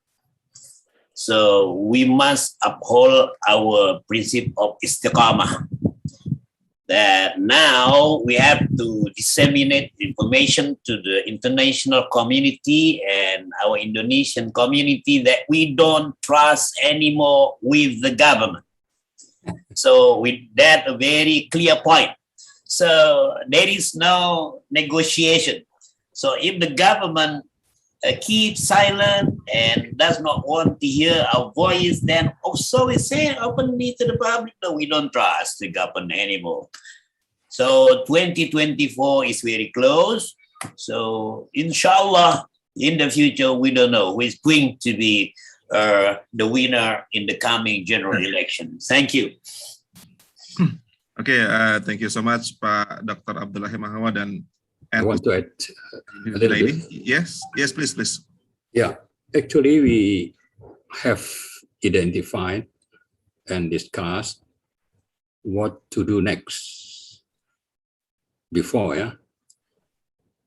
So we must uphold our principle of istiqamah. That now we have to disseminate information to the international community and our Indonesian community that we don't trust anymore with the government. So with that, a very clear point. So there is no negotiation. So if the government keeps silent and does not want to hear our voice, then also we say openly to the public, no, we don't trust the government anymore. So 2024 is very close. So inshallah, in the future, we don't know who is going to be the winner in the coming general election. Thank you. Okay, thank you so much, Pak Dr. Abdullah Mahawa dan I want to add a little bit. Yes, please. Yeah, actually, we have identified and discussed what to do next. Before, yeah,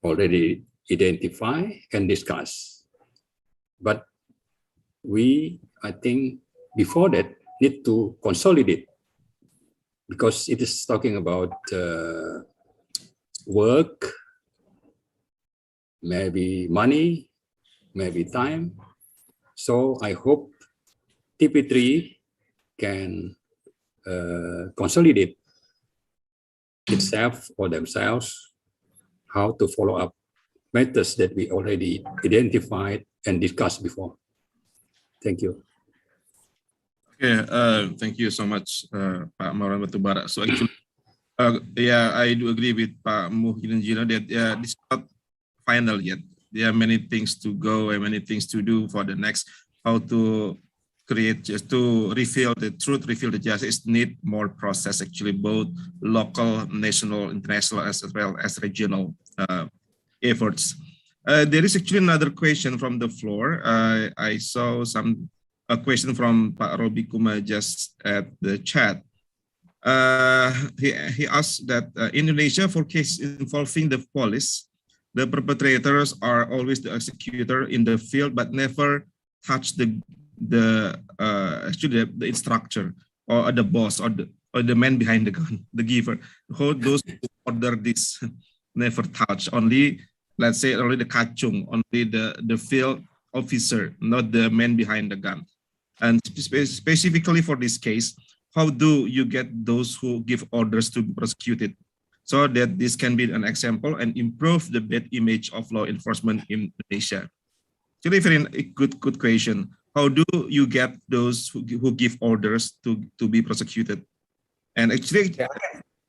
already identify and discuss. But we, I think, before that, need to consolidate, because it is talking about work, maybe money, maybe time. So I hope TP3 can consolidate itself or themselves how to follow up matters that we already identified and discussed before. Thank you. Okay, thank you so much, Pak Marwan Batubara. So actually, yeah, I do agree with Pak Muhyiddin that this is not final yet. There are many things to go and many things to do for the next, how to create, just to reveal the truth, reveal the justice, need more process, actually, both local, national, international, as well as regional efforts. There is actually another question from the floor. I saw a question from Pak Robi Kuma just at the chat. He asked that Indonesia, for cases involving the police, the perpetrators are always the executor in the field, but never touch the instructor or the boss or the man behind the gun, the giver. Those who order this never touch. Only, let's say, only the kacung, only the field officer, not the man behind the gun. And specifically for this case, how do you get those who give orders to be prosecuted, so that this can be an example and improve the bad image of law enforcement in Indonesia? Actually, very good question. How do you get those who give orders to be prosecuted? And actually,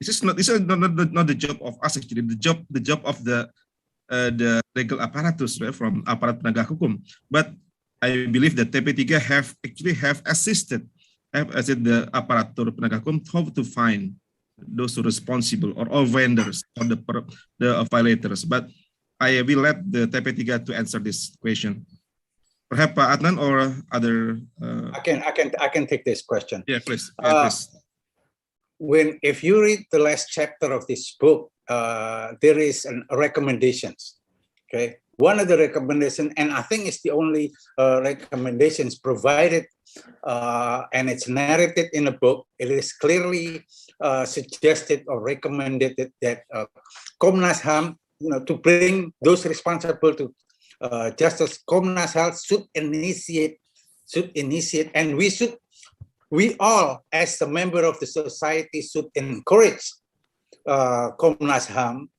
this is not the job of us. Actually, the job of the legal apparatus, right, from aparat penegak hukum. But I believe that TP3 have assisted the aparatur penegak hukum how to find those who are responsible or all vendors or the violators. But I will let the TP3 to answer this question. Perhaps Pak Adnan or other. I can take this question. Yeah, please. If you read the last chapter of this book, there is recommendations. Okay, one of the recommendations, and I think it's the only recommendations provided and it's narrated in a book, it is clearly suggested or recommended that Komnas HAM, to bring those responsible to justice, Komnas HAM should initiate, and we all as a member of the society should encourage Komnas HAM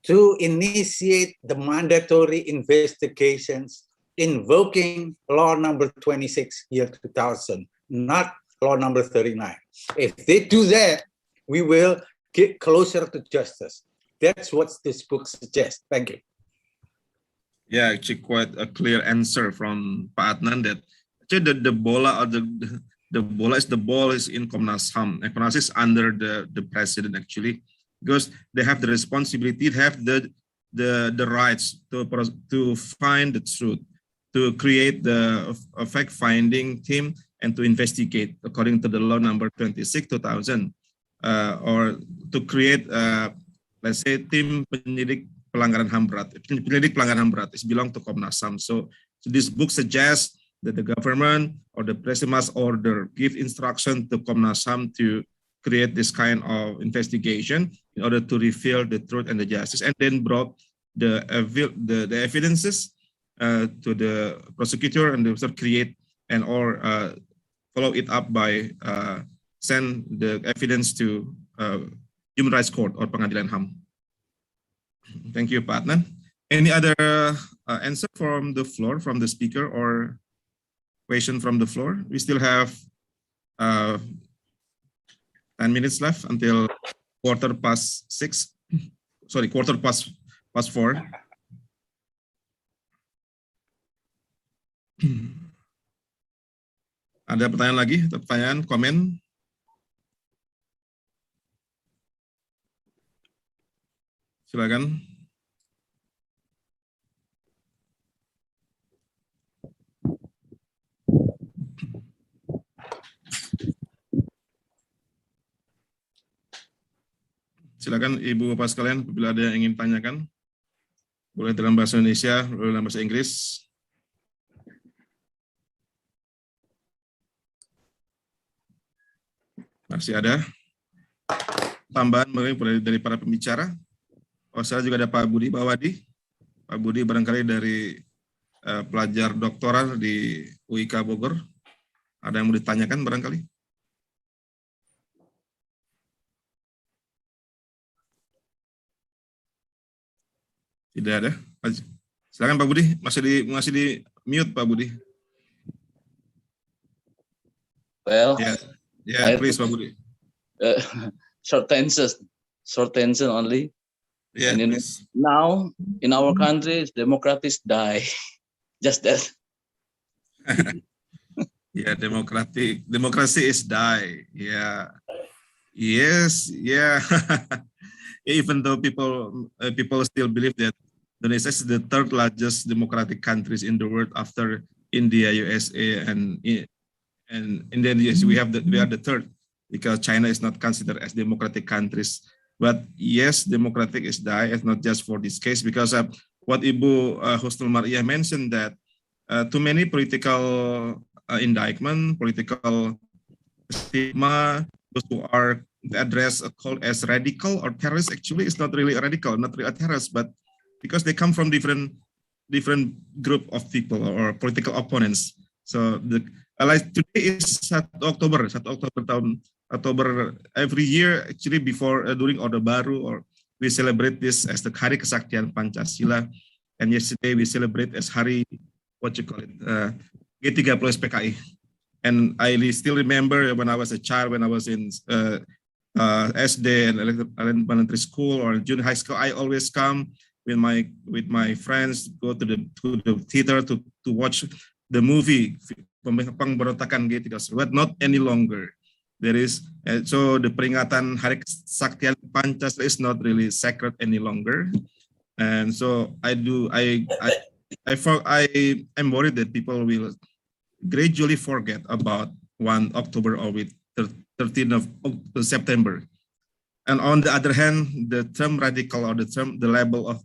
to initiate the mandatory investigations invoking law number 26 year 2000, not law number 39. If they do that, we will get closer to justice. That's what this book suggests. Thank you. Yeah, actually quite a clear answer from Pak Adnan that actually the bola or the ball is in Komnas HAM. And Komnas is under the president actually, because they have the responsibility, have the rights to find the truth, to create a fact-finding team and to investigate according to the law number 26 2000, or to create let's say tim penyidik pelanggaran HAM berat. Penyidik pelanggaran HAM berat is belong to Komnas HAM. So this book suggests that the government or the president must give instruction to Komnas HAM to create this kind of investigation in order to reveal the truth and the justice, and then brought the evidences to the prosecutor and the create and or follow it up by send the evidence to Human Rights Court or Pengadilan HAM. Thank you, Pak Adnan. Any other answer from the floor, from the speaker, or question from the floor? We still have 10 minutes left until 6:15. Sorry, 4:15. Ada pertanyaan lagi? Pertanyaan, komen? Silakan. Silakan Ibu Bapak sekalian, apabila ada yang ingin tanyakan, boleh dalam bahasa Indonesia, boleh dalam bahasa Inggris. Masih ada tambahan dari para pembicara? Oh, saya juga ada Pak Budi Bawadi. Pak Budi barangkali dari pelajar doktoral di UIK Bogor. Ada yang mau ditanyakan barangkali? Tidak ada. Silakan Pak Budi, masih di mute Pak Budi. Well, yeah, please Pak Budi. Short answer only. Yeah, and now in our country, democracies die. Just that. Yeah, democracy is die. Yeah. Yes. Yeah. Even though people still believe that Indonesia is the third largest democratic countries in the world after India, USA, and then yes, we are the third, because China is not considered as democratic countries. But yes, democratic is die. It's not just for this case, because what Ibu Husnul Mariah mentioned, that too many political indictment, political stigma, those who are addressed called as radical or terrorist, actually it's not really a radical, not really a terrorist, but because they come from different group of people or political opponents. So like today is 1 Oktober every year, actually before during Orde Baru, or we celebrate this as the Hari Kesaktian Pancasila, and yesterday we celebrate as Hari G30 PKI. And I still remember when I was a child, when I was in SD and elementary school or junior high school, I always come with my friends, go to the theater to watch the movie Pemberontakan G30, but not any longer. There is so the peringatan Hari Kesaktian Pancasila is not really sacred any longer, and so I'm worried that people will gradually forget about 1 October or with 13th of September. And on the other hand, the term radical or the label of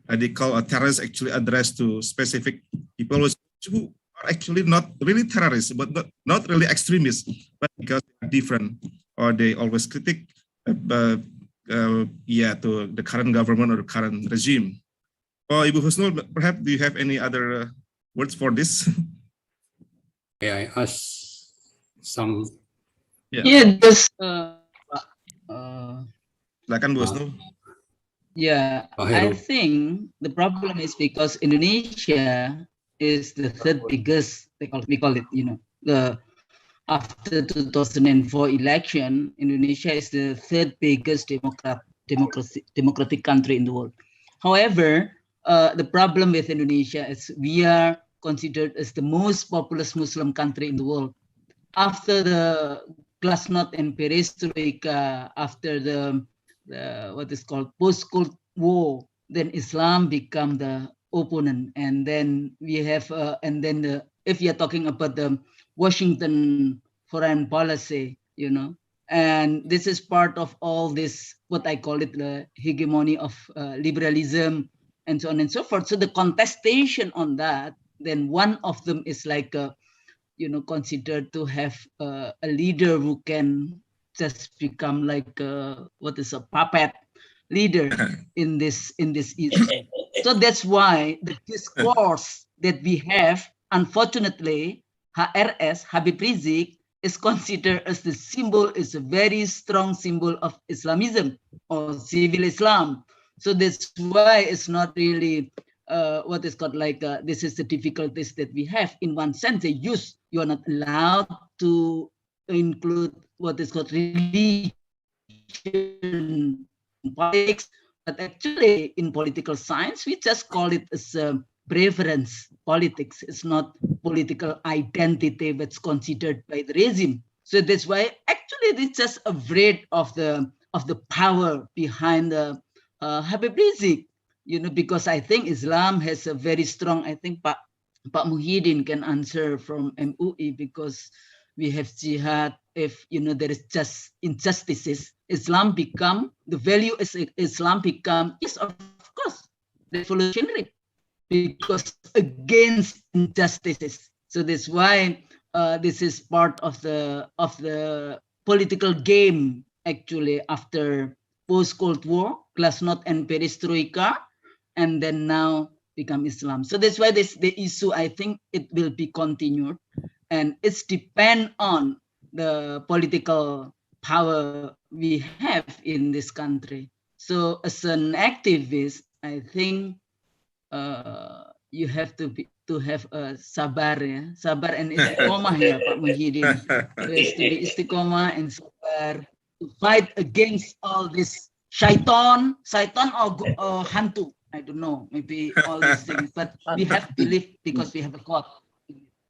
radical or terrorist actually addressed to specific people who are actually not really terrorists, but not really extremists, but because they are different or they always critique to the current government or the current regime. Oh, Ibu Husnul, perhaps do you have any other words for this? May I ask some? Yeah, just Silakan Bu Husnul. yeah, I Heru. think the problem is because Indonesia is the third biggest, we call it, the after 2004 election, Indonesia is the third biggest democratic country in the world. However, the problem with Indonesia is we are considered as the most populous Muslim country in the world. After the Glasnost and Perestroika, after the what is called post-Cold War, then Islam become the opponent, and then we have if you are talking about the Washington foreign policy, and this is part of all this, what I call it, the hegemony of liberalism and so on and so forth. So the contestation on that, then one of them is like considered to have a leader who can just become like what is a puppet leader in this issue. So that's why the discourse that we have, unfortunately, HRS, Habib Rizik, is considered as the symbol, is a very strong symbol of Islamism or civil Islam. So that's why it's not really what is called like this is the difficulties that we have. In one sense, you are not allowed to include what is called religion in politics, but actually in political science, we just call it as preference politics. It's not political identity that's considered by the regime. So that's why actually it's just afraid of the power behind the Habib Rizik, because I think Islam has a very strong, I think Pak Muhyiddin can answer from MUI, because we have jihad. If there is just injustices, Islam become the value is Islam become, yes, of course, revolutionary, because against injustices. So that's why this is part of the political game actually after post-Cold War, Glasnost and Perestroika, and then now become Islam. So that's why the issue, I think it will be continued, and it's depend on the political power we have in this country. So as an activist, I think you have to have a sabar, sabar and istiqomah ya Pak Muhyiddin. There has to be istiqomah and sabar to fight against all this shaitan or hantu. I don't know, maybe all these things, but we have belief because we have a God.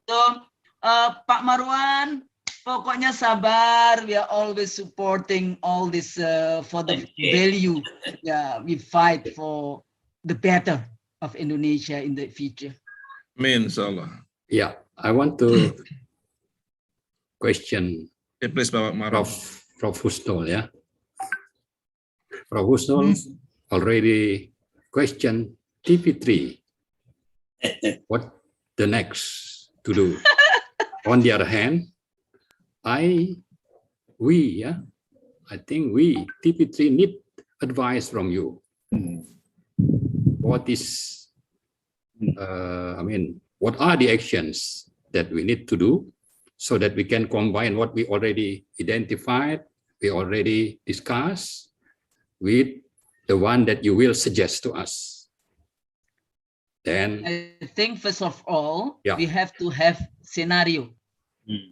So Pak Marwan, pokoknya sabar. We are always supporting all this for the value. Yeah, we fight for the better of Indonesia in the future. Amin, inshallah. Yeah, I want to question Please, Bapak Marwan. Prof. Husnul, yeah. Prof. Husnul already questioned TV3. What the next to do? On the other hand, I think we TV3 need advice from you. What is, what are the actions that we need to do so that we can combine what we already identified, we already discussed, with the one that you will suggest to us? Then I think first of all, Yeah. we have to have scenario.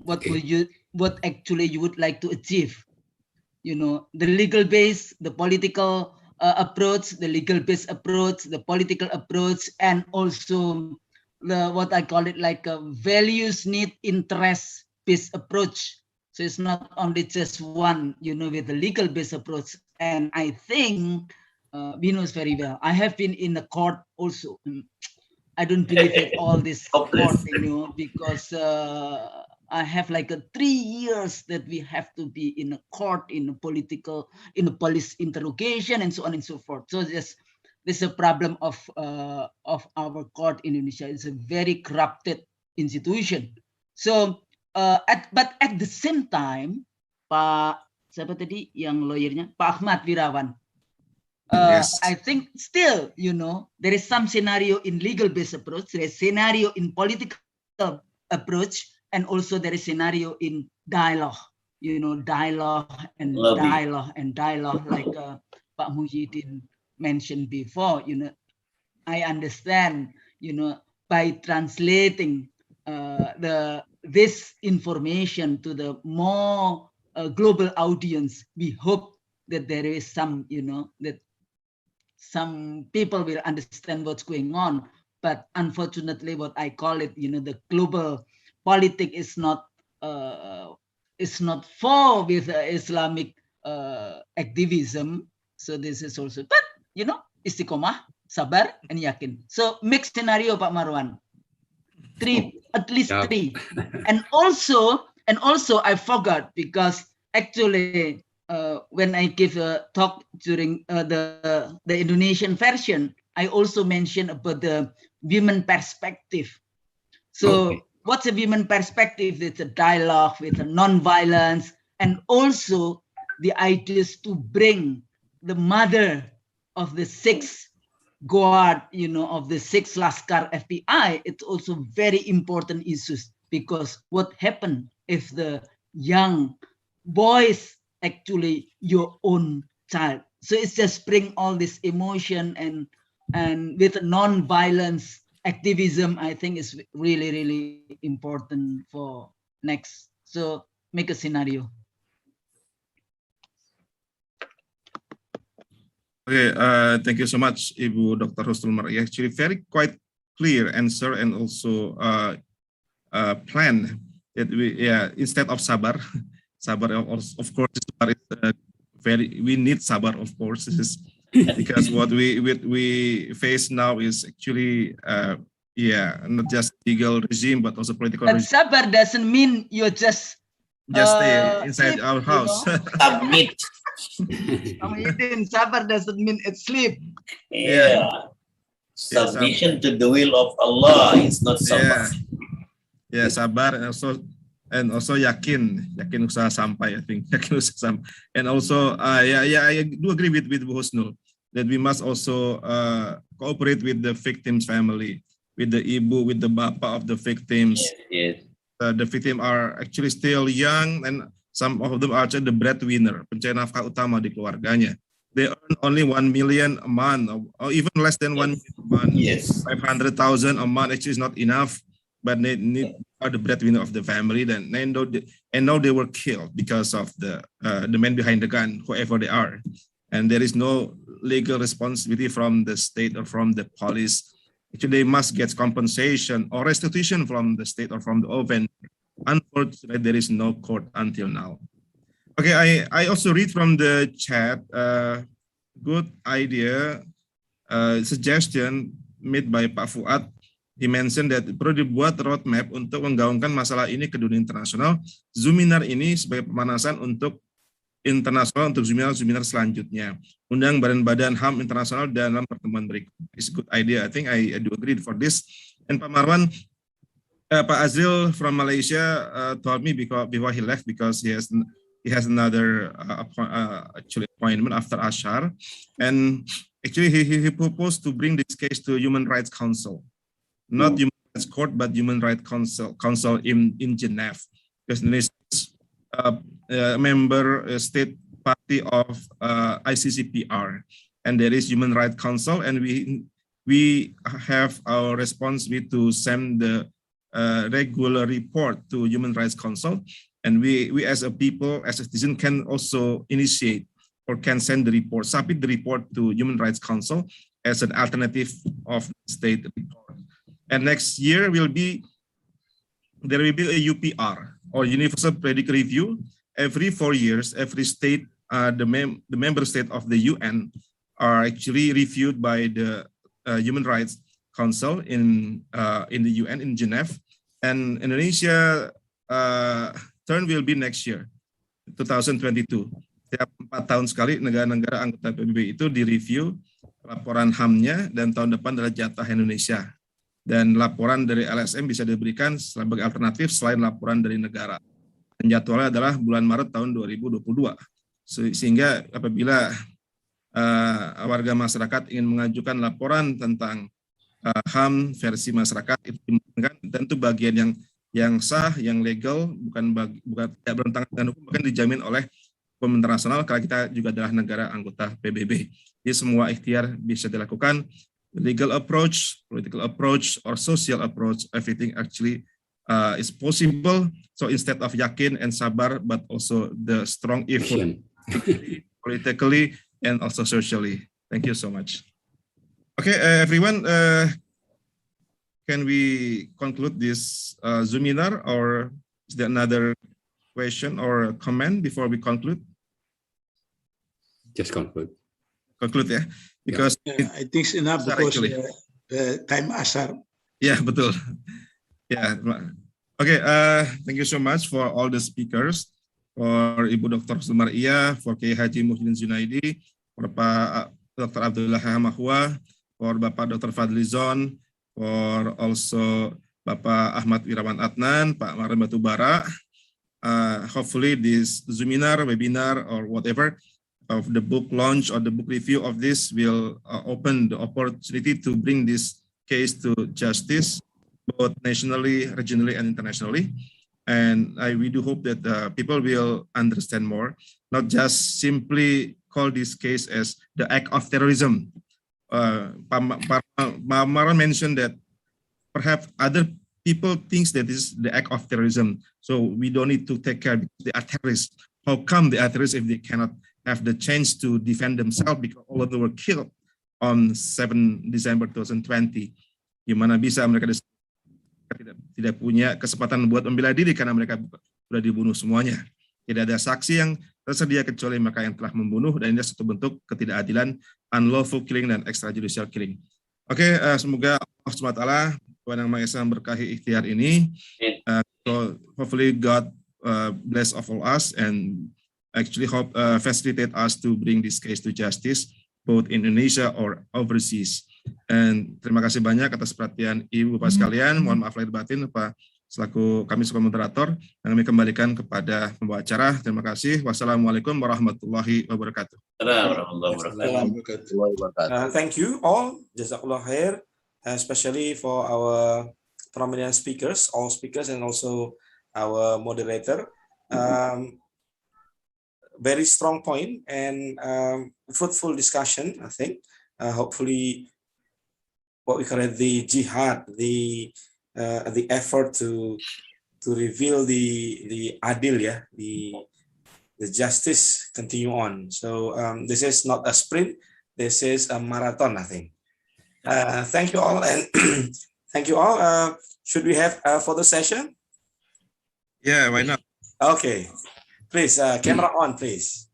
What Okay. what actually you would like to achieve? The legal base, the political approach, the legal base approach, the political approach, and also the what I call it like a values, need, interest based approach. So it's not only just one, with the legal based approach. And I think we knows very well. I have been in the court also. I don't believe in all this court, because I have like 3 years that we have to be in a court, in a police interrogation, and so on and so forth. So this is a problem of our court in Indonesia. It's a very corrupted institution. So, but at the same time, Pak siapa tadi yang lawyernya, Pak Ahmad Wirawan. Yes. I think still, there is some scenario in legal-based approach, there is scenario in political approach, and also there is scenario in dialogue. Dialogue and Lovely. dialogue, like Pak Muhyiddin mentioned before. I understand, by translating this information to the more global audience, we hope that there is some, that some people will understand what's going on. But unfortunately, what I call it, the global politics is not for with Islamic activism. So this is also, but istiqomah, sabar, and yakin. So mixed scenario, Pak Marwan. At least Yeah. 3. And also I forgot, because actually when I give a talk during the Indonesian version, I also mentioned about the women perspective. So what's a women perspective? It's a dialogue with a non-violence, and also the ideas to bring the mother of the 6th guard, of the 6th Laskar FPI. It's also very important issues, because what happened if the young boys actually your own child? So it's just bring all this emotion, and with non-violence activism, I think is really, really important for next. So make a scenario. Okay, thank you so much, Ibu Dr. Husnul Mar. Actually, very quite clear answer, and also plan that instead of sabar, of course, sabar is we need sabar, of course. This is because what we face now is actually not just legal regime but also political But regime. sabar doesn't mean you're just Stay inside sleep, our house. Submit. Sabar doesn't mean it's sleep. Yeah. Submission to the will of Allah is not sabar. Yeah, sabar, and also yakin usaha sampai, I think. Yakin usaha sampai. And also I do agree with Bu Husnul that we must also cooperate with the victim's family, with the ibu, with the bapa of the victims. Yes. The victim are actually still young, and some of them are the breadwinner, pencari nafkah utama di keluarganya. They earn only 1 million a month, or even less than 1 million a month. Yes. 500,000 a month actually is not enough, but they are the breadwinner of the family. Then now they were killed because of the men behind the gun, whoever they are, and there is no legal responsibility from the state or from the police. Actually, they must get compensation or restitution from the state or from the offender. Unfortunately, there is no court until now. Okay, I also read from the chat, good idea, suggestion made by Pak Fuad. He mentioned that perlu dibuat roadmap untuk menggaungkan masalah ini ke dunia internasional. Zoominar ini sebagai pemanasan untuk internasional, untuk seminar selanjutnya. Undang badan-badan HAM internasional dalam pertemuan berikut. It's a good idea. I think I do agree for this. And Pak Marwan, Pak Azril from Malaysia told me before he left, because he has another actually appointment after Ashar, and actually he proposed to bring this case to Human Rights Council, not Human Rights Court, but Human Rights Council in Geneva, because Indonesia is a member state party of ICCPR, and there is Human Rights Council, and we have our responsibility to send the regular report to Human Rights Council, and we as a people, as a citizen, can also initiate or can send the report, submit the report to Human Rights Council as an alternative of state report. And next year there will be a UPR, or Universal Periodic Review. Every 4 years, every state, the member state of the UN are actually reviewed by the Human Rights Council in the UN in Geneva, and Indonesia turn will be next year, 2022. Setiap 4 tahun sekali negara-negara anggota PBB itu direview laporan HAM-nya, dan tahun depan adalah jatah Indonesia. dan laporan dari LSM bisa diberikan sebagai alternatif selain laporan dari negara. Dan jadwalnya adalah bulan Maret tahun 2022. Sehingga apabila warga masyarakat ingin mengajukan laporan tentang HAM versi masyarakat itu dimungkinkan, tentu bagian yang sah, yang legal, bukan tidak bertentangan dengan hukum, bahkan dijamin oleh hukum internasional karena kita juga adalah negara anggota PBB. Jadi semua ikhtiar bisa dilakukan, legal approach, political approach, or social approach, everything actually is possible. So instead of yakin and sabar, but also the strong effort politically and also socially. Thank you so much. Okay, everyone, can we conclude this Zoominar, or is there another question or comment before we conclude? Just conclude. Conclude ya, because I think it's enough because the time asar. Yeah, betul. Yeah. Okay. Thank you so much for all the speakers, for Ibu Dr. Sumaria, for Kiai Haji Muhyiddin Zunaidi, for Pak Dr. Abdullah Mahwa, for Bapak Dr. Fadlizon, for also Bapak Ahmad Wirawan Adnan, Pak Maran Batubara. Hopefully this Zoominar, webinar, or whatever of the book launch or the book review of this will open the opportunity to bring this case to justice, both nationally, regionally, and internationally. And we do hope that people will understand more, not just simply call this case as the act of terrorism. Maran mentioned that perhaps other people think that this is the act of terrorism. So we don't need to take care because they are terrorists. How come they are terrorists if they cannot have the chance to defend themselves because all of them were killed on 7 December 2020? Gimana bisa mereka tidak punya kesempatan buat membela diri karena mereka sudah dibunuh semuanya. Tidak ada saksi yang tersedia kecuali mereka yang telah membunuh, dan ini satu bentuk ketidakadilan, unlawful killing dan extrajudicial killing. Oke, semoga Allah SWT, Tuhan Yang Maha Esa, memberkahi ikhtiar ini. So hopefully God bless of all us and actually facilitate us to bring this case to justice, both in Indonesia or overseas. Dan terima kasih banyak atas perhatian Ibu Bapak sekalian. Mohon maaf lahir batin Pak kami sebagai moderator, dan kami kembalikan kepada pembawa acara. Terima kasih. Wassalamualaikum warahmatullahi wabarakatuh. Thank you all. Jazakallah khair, especially for our prominent speakers, all speakers, and also our moderator. Very strong point and fruitful discussion, I think. Hopefully, what we call it, the jihad, the effort to reveal the adil, the justice continue on. So this is not a sprint, this is a marathon, I think. Thank you all, and thank you all. Should we have a photo session? Yeah, why not? Okay, please, camera on, please.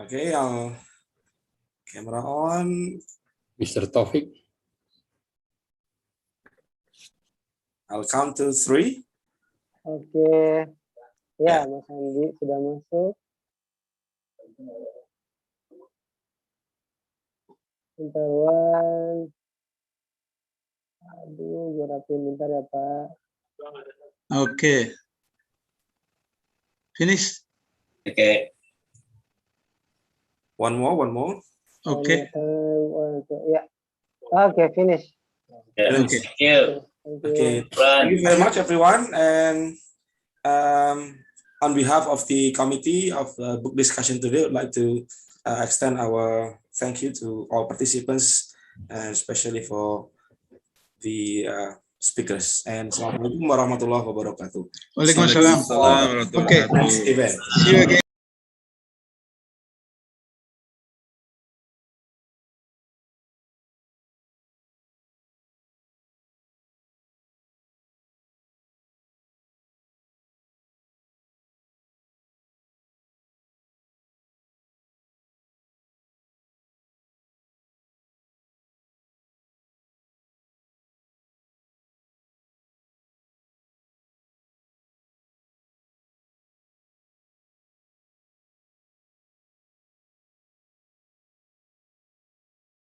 Okay, camera on. Mr. Taufik. I'll count to 3. Oke. Ya, Mas Andi sudah masuk. Bentar, Wan. Aduh, gue rapiin bentar ya, Pak. Okay. Finish. Okay. One more. Okay. Ya. Okay, finish. Yeah. Okay. Thank you. Okay. Thank you very much, everyone. And on behalf of the committee of the book discussion today, I'd like to extend our thank you to all participants, especially for the speakers. And Assalamualaikum warahmatullahi wabarakatuh. Waalaikumsalam. Okay. Next event. See you again.